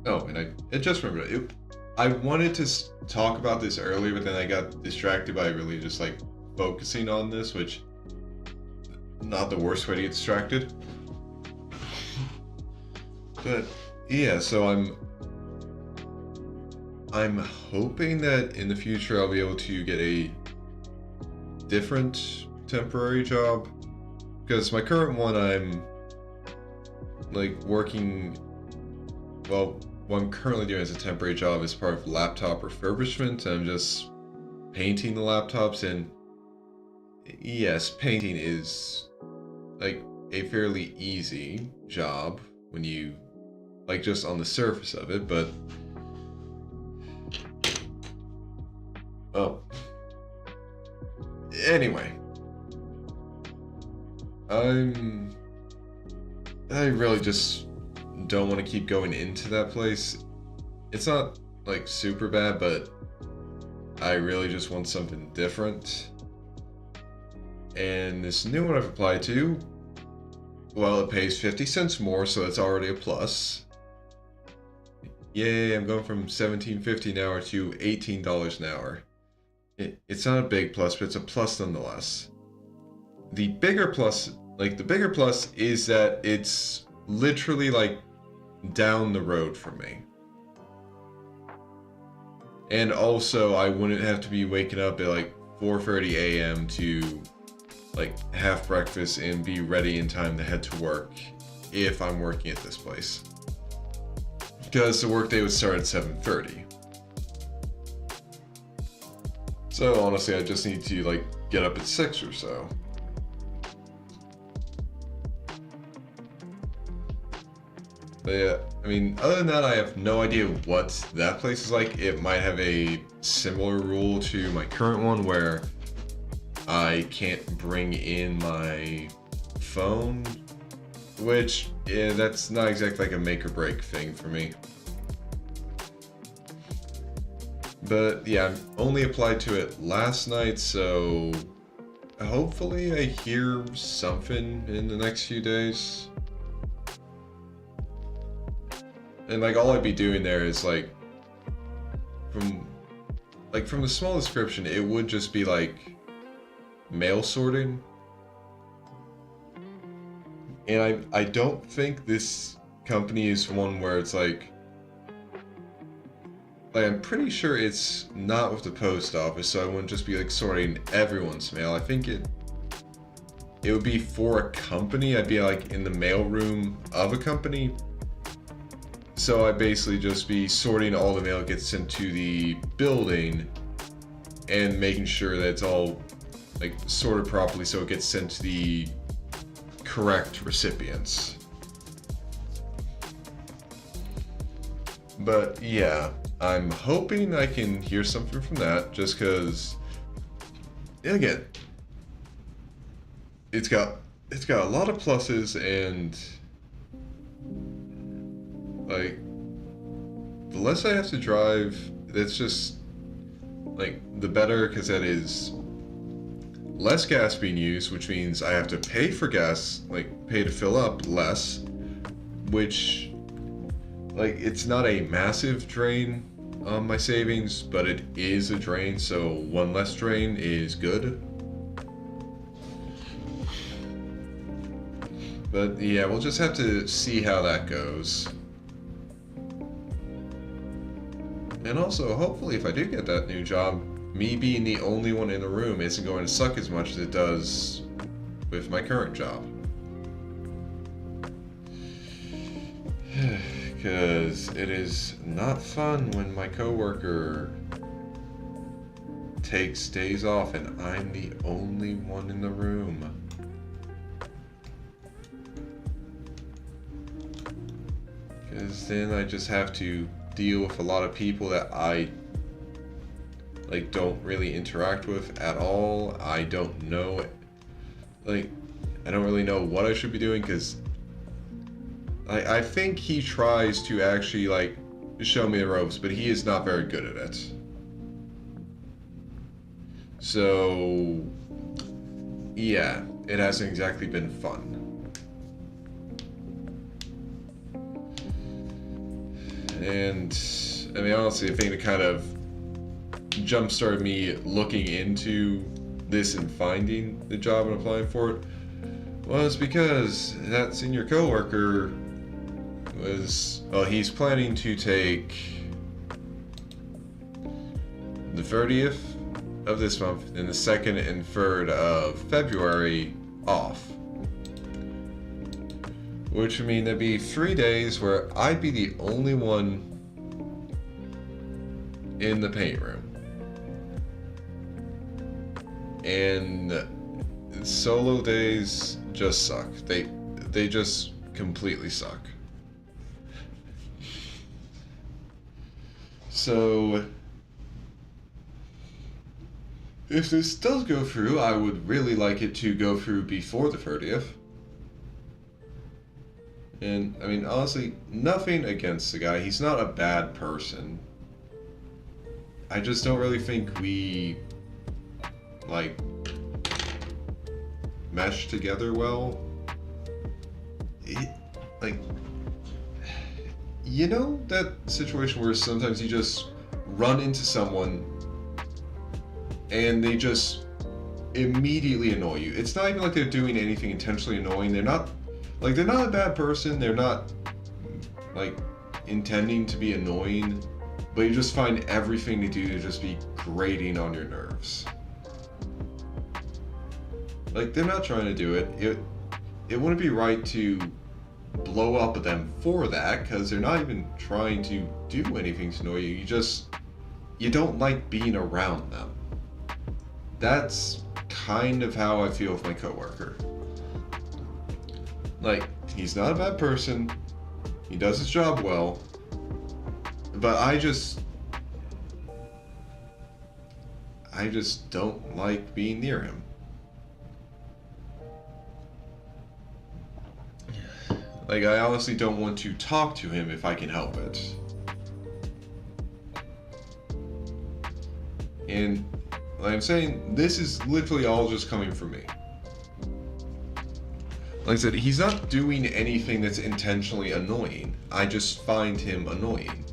Oh, and I just remembered. I wanted to talk about this earlier, but then I got distracted by really just like focusing on this, which not the worst way to get distracted. But yeah, so I'm hoping that in the future I'll be able to get a different temporary job, because my current one I'm like working, well, what I'm currently doing as a temporary job is part of laptop refurbishment. I'm just painting the laptops, and yes, painting is like a fairly easy job when you like just on the surface of it, but oh, anyway, I really just don't want to keep going into that place. It's not like super bad, but I really just want something different. And this new one I've applied to, Well, it pays 50 cents more, so that's already a plus. Yay, I'm going from $17.50 an hour to $18 an hour. It's not a big plus, but it's a plus nonetheless. The bigger plus is that it's literally like down the road from me. And also, I wouldn't have to be waking up at like 4:30 a.m. to like have breakfast and be ready in time to head to work if I'm working at this place. Because the workday would start at 7:30. So honestly, I just need to like get up at 6 or so. But yeah, I mean, other than that, I have no idea what that place is like. It might have a similar rule to my current one where I can't bring in my phone, which, yeah, that's not exactly like a make or break thing for me. But yeah, I only applied to it last night, so hopefully I hear something in the next few days. And like all I'd be doing there is like from the small description, it would just be like mail sorting. And I don't think this company is one where it's like I'm pretty sure it's not with the post office, so I wouldn't just be like sorting everyone's mail. I think it would be for a company. I'd be like in the mail room of a company. So I'd basically just be sorting all the mail that gets sent to the building and making sure that it's all like sorted properly so it gets sent to the correct recipients. But yeah, I'm hoping I can hear something from that, just because, again, it's got a lot of pluses, and like the less I have to drive, that's just like the better, because that is less gas being used, which means I have to pay for gas, like pay to fill up less, which like it's not a massive drain on my savings, but it is a drain, so one less drain is good. But yeah, we'll just have to see how that goes. And also, hopefully if I do get that new job, me being the only one in the room isn't going to suck as much as it does with my current job. Because it is not fun when my coworker takes days off and I'm the only one in the room. Because then I just have to deal with a lot of people that I like don't really interact with at all. I don't know, like, I don't really know what I should be doing, because I think he tries to actually like show me the ropes, but he is not very good at it. So yeah, it hasn't exactly been fun. And I mean, honestly, I think it kind of jump-started me looking into this and finding the job and applying for it was because that senior coworker was, well, he's planning to take the 30th of this month and the 2nd and 3rd of February off. Which would mean there'd be 3 days where I'd be the only one in the paint room. And solo days just suck. They just completely suck. So if this does go through, I would really like it to go through before the 30th. And, I mean, honestly, nothing against the guy. He's not a bad person. I just don't really think we, like, mesh together well. like, you know that situation where sometimes you just run into someone and they just immediately annoy you. It's not even like they're doing anything intentionally annoying. They're not a bad person. They're not like intending to be annoying, but you just find everything they do to just be grating on your nerves. Like, they're not trying to do it. It wouldn't be right to blow up at them for that, because they're not even trying to do anything to annoy you. You don't like being around them. That's kind of how I feel with my coworker. Like, he's not a bad person. He does his job well. But I just don't like being near him. Like, I honestly don't want to talk to him if I can help it. And like I'm saying, this is literally all just coming from me. Like I said, he's not doing anything that's intentionally annoying. I just find him annoying.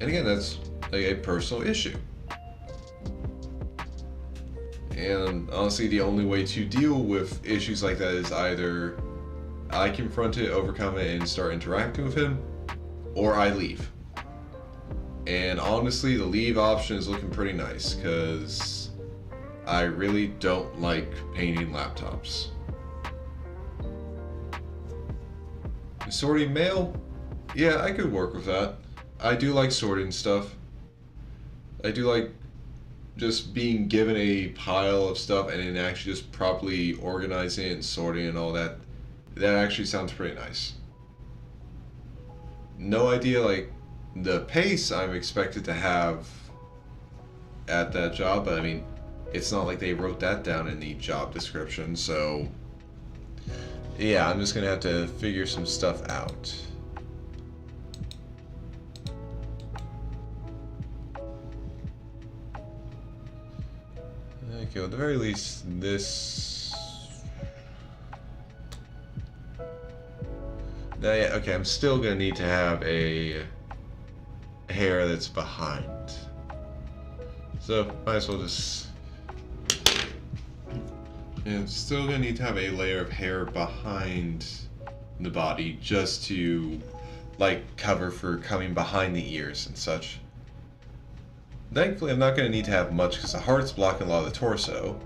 And again, that's like a personal issue. And honestly, the only way to deal with issues like that is either I confront it, overcome it, and start interacting with him, or I leave. And honestly, the leave option is looking pretty nice, because I really don't like painting laptops. Sorting mail? Yeah, I could work with that. I do like sorting stuff. I do like just being given a pile of stuff and then actually just properly organizing it and sorting and all that. That actually sounds pretty nice. No idea, like, the pace I'm expected to have at that job, but I mean, it's not like they wrote that down in the job description, so yeah, I'm just gonna have to figure some stuff out. Okay, well, at the very least, this... No, yeah, okay, I'm still gonna need to have a hair that's behind. So, might as well just... And I'm still gonna need to have a layer of hair behind the body just to, like, cover for coming behind the ears and such. Thankfully, I'm not gonna need to have much because the heart's blocking a lot of the torso.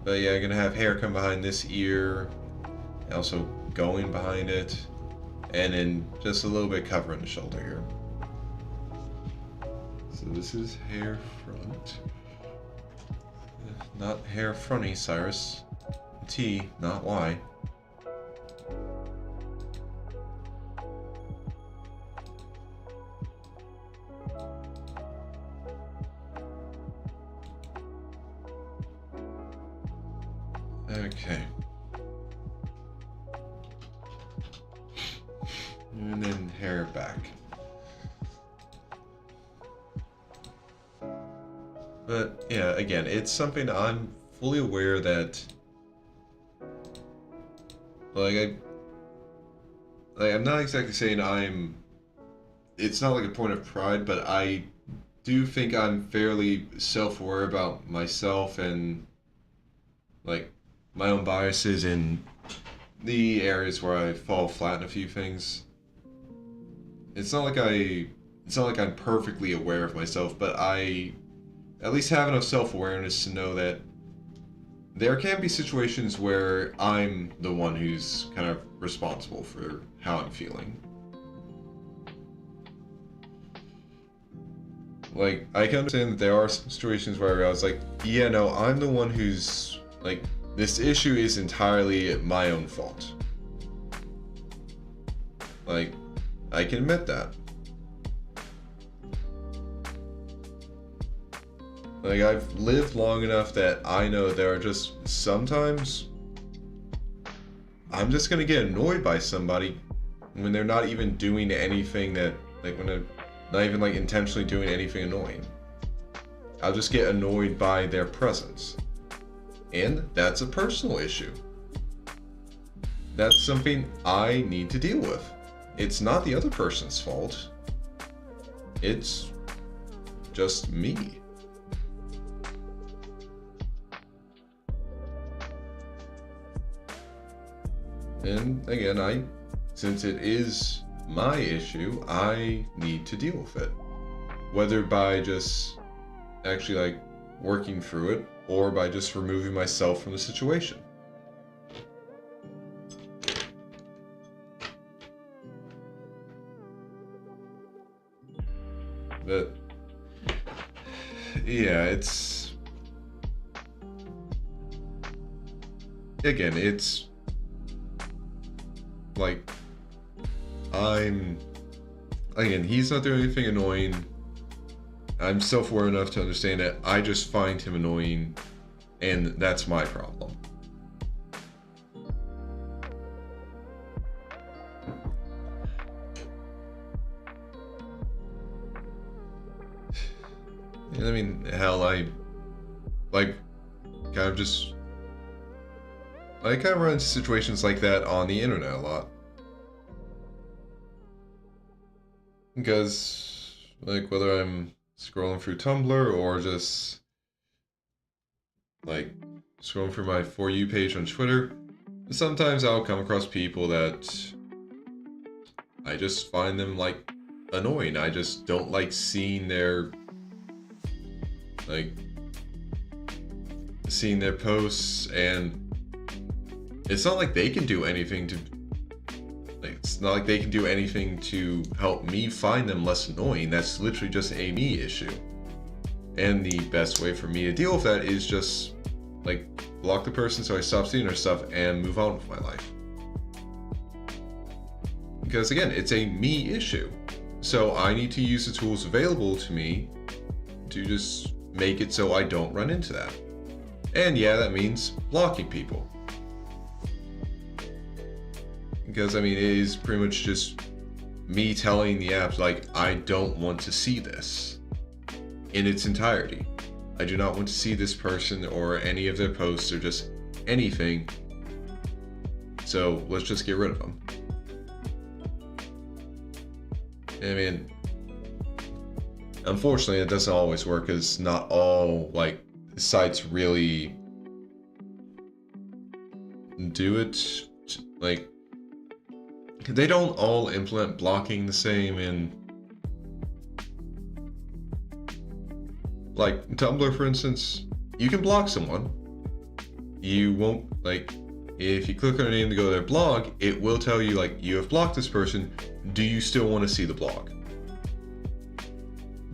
But yeah, I'm gonna have hair come behind this ear, and also going behind it, and then just a little bit covering the shoulder here. So this is hair front. Not hair fronty, Cyrus. T, not Y. Okay. And then hair back. But yeah, again, it's something I'm fully aware that, like, I'm not exactly saying it's not like a point of pride, but I do think I'm fairly self-aware about myself and, like, my own biases in the areas where I fall flat in a few things. It's not like I'm perfectly aware of myself, but I at least have enough self-awareness to know that there can be situations where I'm the one who's kind of responsible for how I'm feeling. Like, I can understand that there are situations where I was like, yeah, no, I'm the one who's, like, this issue is entirely my own fault. Like, I can admit that. Like, I've lived long enough that I know there are just sometimes I'm just gonna get annoyed by somebody when they're not even doing anything that, like, when they're not even, like, intentionally doing anything annoying. I'll just get annoyed by their presence. And that's a personal issue. that's something I need to deal with. It's not the other person's fault. It's just me. And again, since it is my issue, I need to deal with it. Whether by just actually like working through it or by just removing myself from the situation. But yeah, it's like he's not doing anything annoying. I'm self-aware enough to understand it. I just find him annoying, and that's my problem. I mean, hell, I kind of run into situations like that on the internet a lot. Because, like, whether I'm scrolling through Tumblr or just, like, scrolling through my For You page on Twitter, sometimes I'll come across people that I just find them, like, annoying. I just don't like seeing their posts, and it's not like they can do anything to help me find them less annoying. That's literally just a me issue. And the best way for me to deal with that is just like block the person so I stop seeing their stuff and move on with my life. Because again, it's a me issue. So I need to use the tools available to me to just make it so I don't run into that. And yeah, that means blocking people. Because I mean, it is pretty much just me telling the apps, like, I don't want to see this in its entirety. I do not want to see this person or any of their posts or just anything. So let's just get rid of them. I mean, unfortunately, it doesn't always work, because not all like sites really do it. Like, they don't all implement blocking the same. And like Tumblr, for instance, you can block someone. You won't, like, if you click on a name to go to their blog, it will tell you, like, you have blocked this person. Do you still want to see the blog?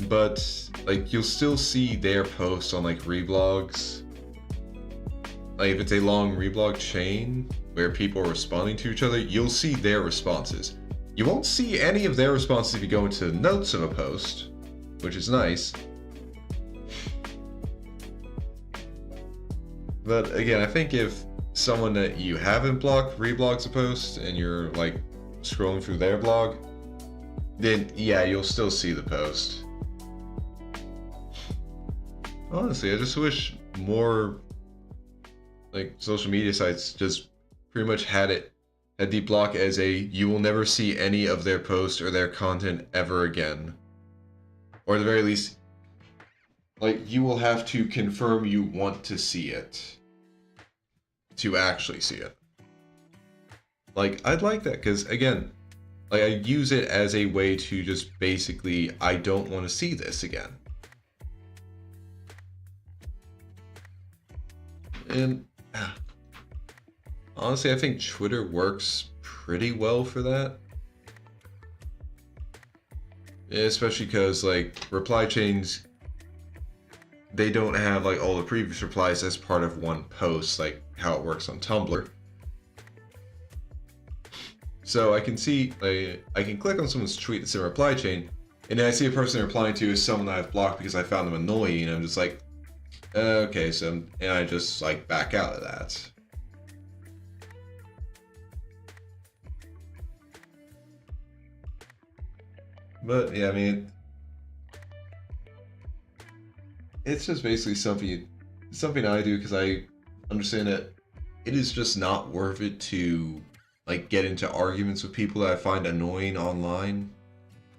But like, you'll still see their posts on like reblogs. Like, if it's a long reblog chain where people are responding to each other, you'll see their responses. You won't see any of their responses if you go into the notes of a post, which is nice. But again, I think if someone that you haven't blocked reblogs a post and you're like scrolling through their blog, then yeah, you'll still see the post. Honestly, I just wish more like social media sites just pretty much had the block as a, you will never see any of their posts or their content ever again. Or at the very least, like, you will have to confirm you want to see it to actually see it. Like, I'd like that, because again, like, I use it as a way to just basically, I don't want to see this again. And honestly, I think Twitter works pretty well for that. Especially because, like, reply chains, they don't have like all the previous replies as part of one post, like how it works on Tumblr. So I can see, I can click on someone's tweet that's in a reply chain, and then I see a person replying to is someone that I've blocked because I found them annoying, and I'm just like, okay, so, and I just like back out of that. But yeah, I mean, it's just basically something I do because I understand that it is just not worth it to like get into arguments with people that I find annoying online.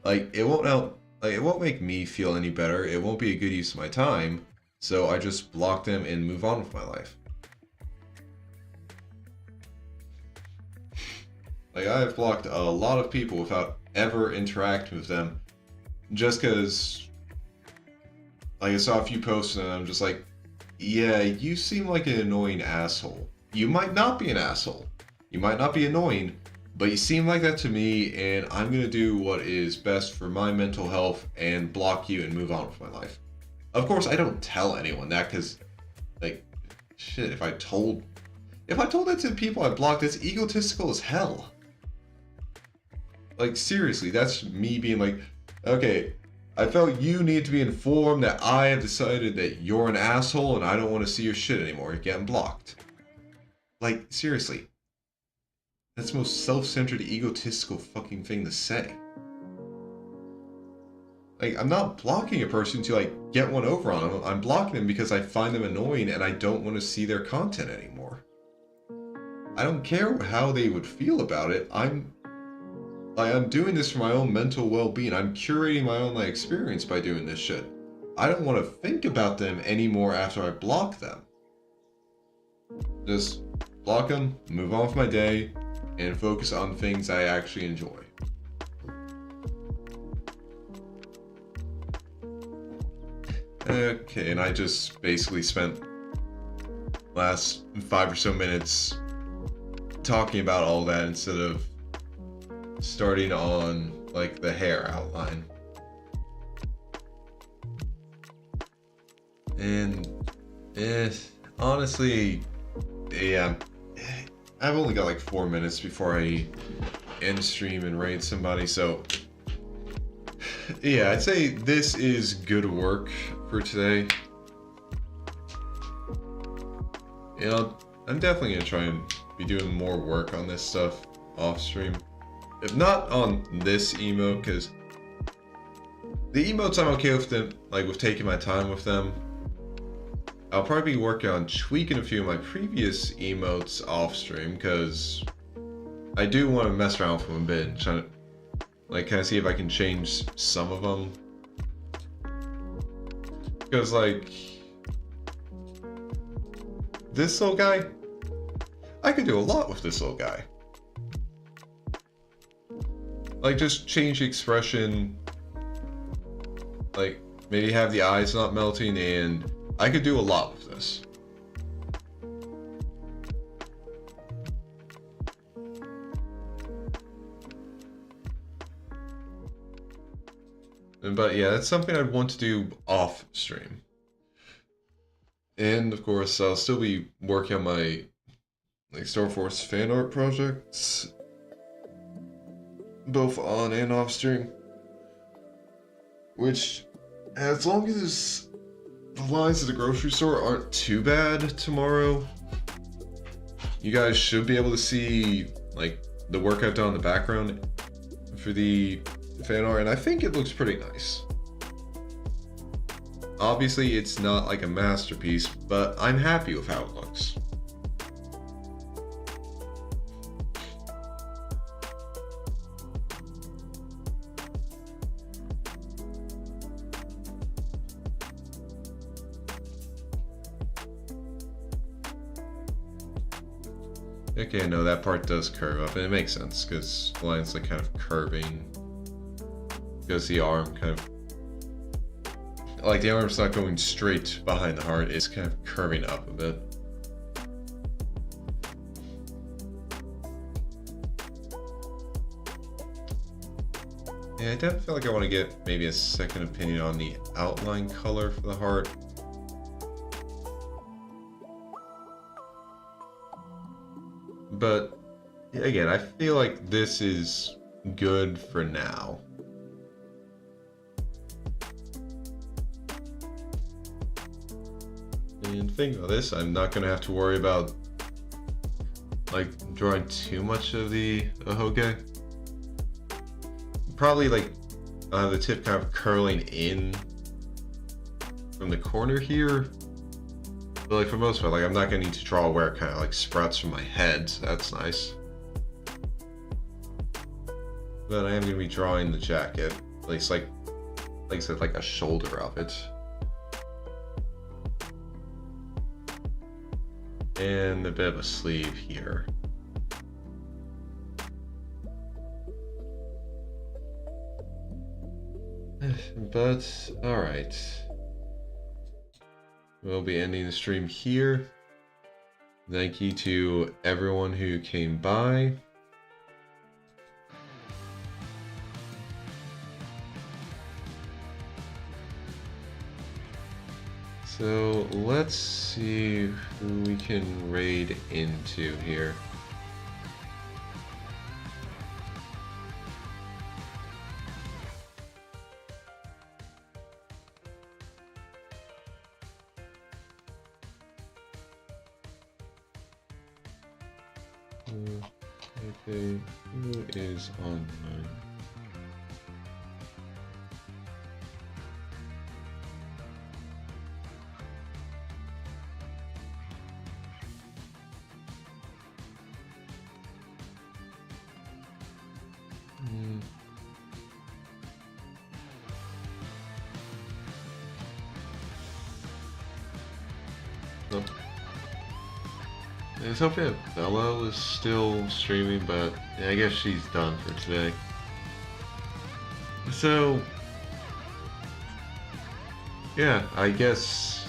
Like it won't help. Like it won't make me feel any better. It won't be a good use of my time. So I just block them and move on with my life. Like I have blocked a lot of people without ever interacting with them, just because like I saw a few posts and I'm just like, yeah, you seem like an annoying asshole. You might not be an asshole. You might not be annoying, but you seem like that to me, and I'm gonna do what is best for my mental health and block you and move on with my life. Of course, I don't tell anyone that because, like, shit, if I told that to the people I blocked, that's egotistical as hell. Like, seriously, that's me being like, okay, I felt you need to be informed that I have decided that you're an asshole and I don't want to see your shit anymore. You're getting blocked. Like, seriously. That's the most self-centered, egotistical fucking thing to say. Like, I'm not blocking a person to, like, get one over on them. I'm blocking them because I find them annoying and I don't want to see their content anymore. I don't care how they would feel about it. I'm doing this for my own mental well-being. I'm curating my own experience by doing this shit. I don't want to think about them anymore after I block them. Just block them, move on with my day, and focus on things I actually enjoy. Okay, and I just basically spent last 5 or so minutes talking about all that instead of starting on like the hair outline. And honestly, yeah, I've only got like 4 minutes before I end stream and raid somebody, so yeah, I'd say this is good work for today. And I'm definitely gonna try and be doing more work on this stuff off stream. If not on this emote, because the emotes I'm okay with them, like with taking my time with them. I'll probably be working on tweaking a few of my previous emotes off stream, because I do want to mess around with them a bit and try to like kind of see if I can change some of them. Because like this little guy, I could do a lot with this little guy. Like just change the expression, like maybe have the eyes not melting, and I could do a lot with this. But yeah, that's something I'd want to do off stream. And of course, I'll still be working on my like Star Force fan art projects, both on and off stream. Which, as long as the lines at the grocery store aren't too bad tomorrow, you guys should be able to see like the work I've done in the background for the fan art, and I think it looks pretty nice. Obviously, it's not like a masterpiece, but I'm happy with how it looks. Okay, no, that part does curve up, and it makes sense, because the line's like kind of curving. Because the arm kind of... like the arm's not going straight behind the heart, it's kind of curving up a bit. Yeah, I definitely feel like I want to get maybe a second opinion on the outline color for the heart. But again, I feel like this is good for now. And thinking about this, I'm not gonna have to worry about like drawing too much of the ahoge. Probably like the tip kind of curling in from the corner here. But like for most part, like I'm not gonna need to draw where it kind of like sprouts from my head, so that's nice. but I am going to be drawing the jacket, at least like I said, like a shoulder of it. And a bit of a sleeve here. But, alright. We'll be ending the stream here. Thank you to everyone who came by. So let's see who we can raid into here. Okay, who is online? Nope. I was hoping that Bella was still streaming, but yeah, I guess she's done for today. So, yeah, I guess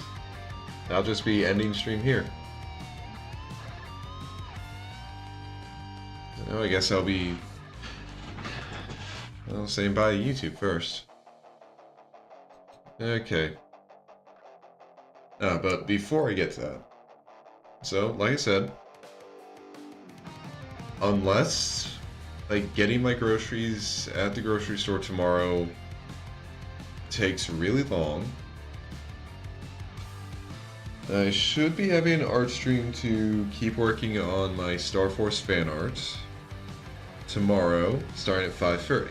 I'll just be ending stream here. I guess I'll be saying bye to YouTube first. Okay. But before I get to that, so like I said, unless like getting my groceries at the grocery store tomorrow takes really long, I should be having an art stream to keep working on my Star Force fan art tomorrow, starting at 5:30.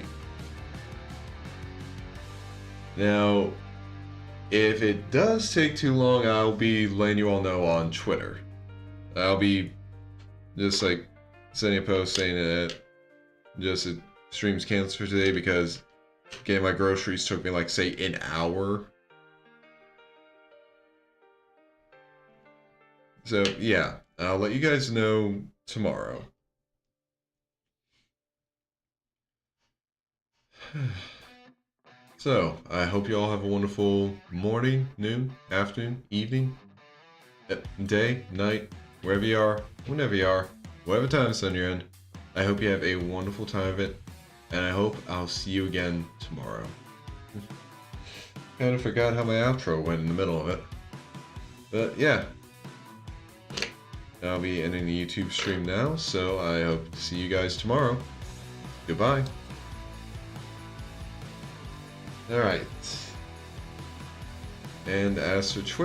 Now, if it does take too long, I'll be letting you all know on Twitter. I'll be just like sending a post saying that just the stream's canceled for today because getting my groceries took me like say an hour. So yeah, I'll let you guys know tomorrow. So, I hope you all have a wonderful morning, noon, afternoon, evening, day, night, wherever you are, whenever you are, whatever time zone you're in. I hope you have a wonderful time of it, and I hope I'll see you again tomorrow. Kind of forgot how my outro went in the middle of it. But yeah, I'll be ending the YouTube stream now, so I hope to see you guys tomorrow. Goodbye. Alright. And as for Twitter,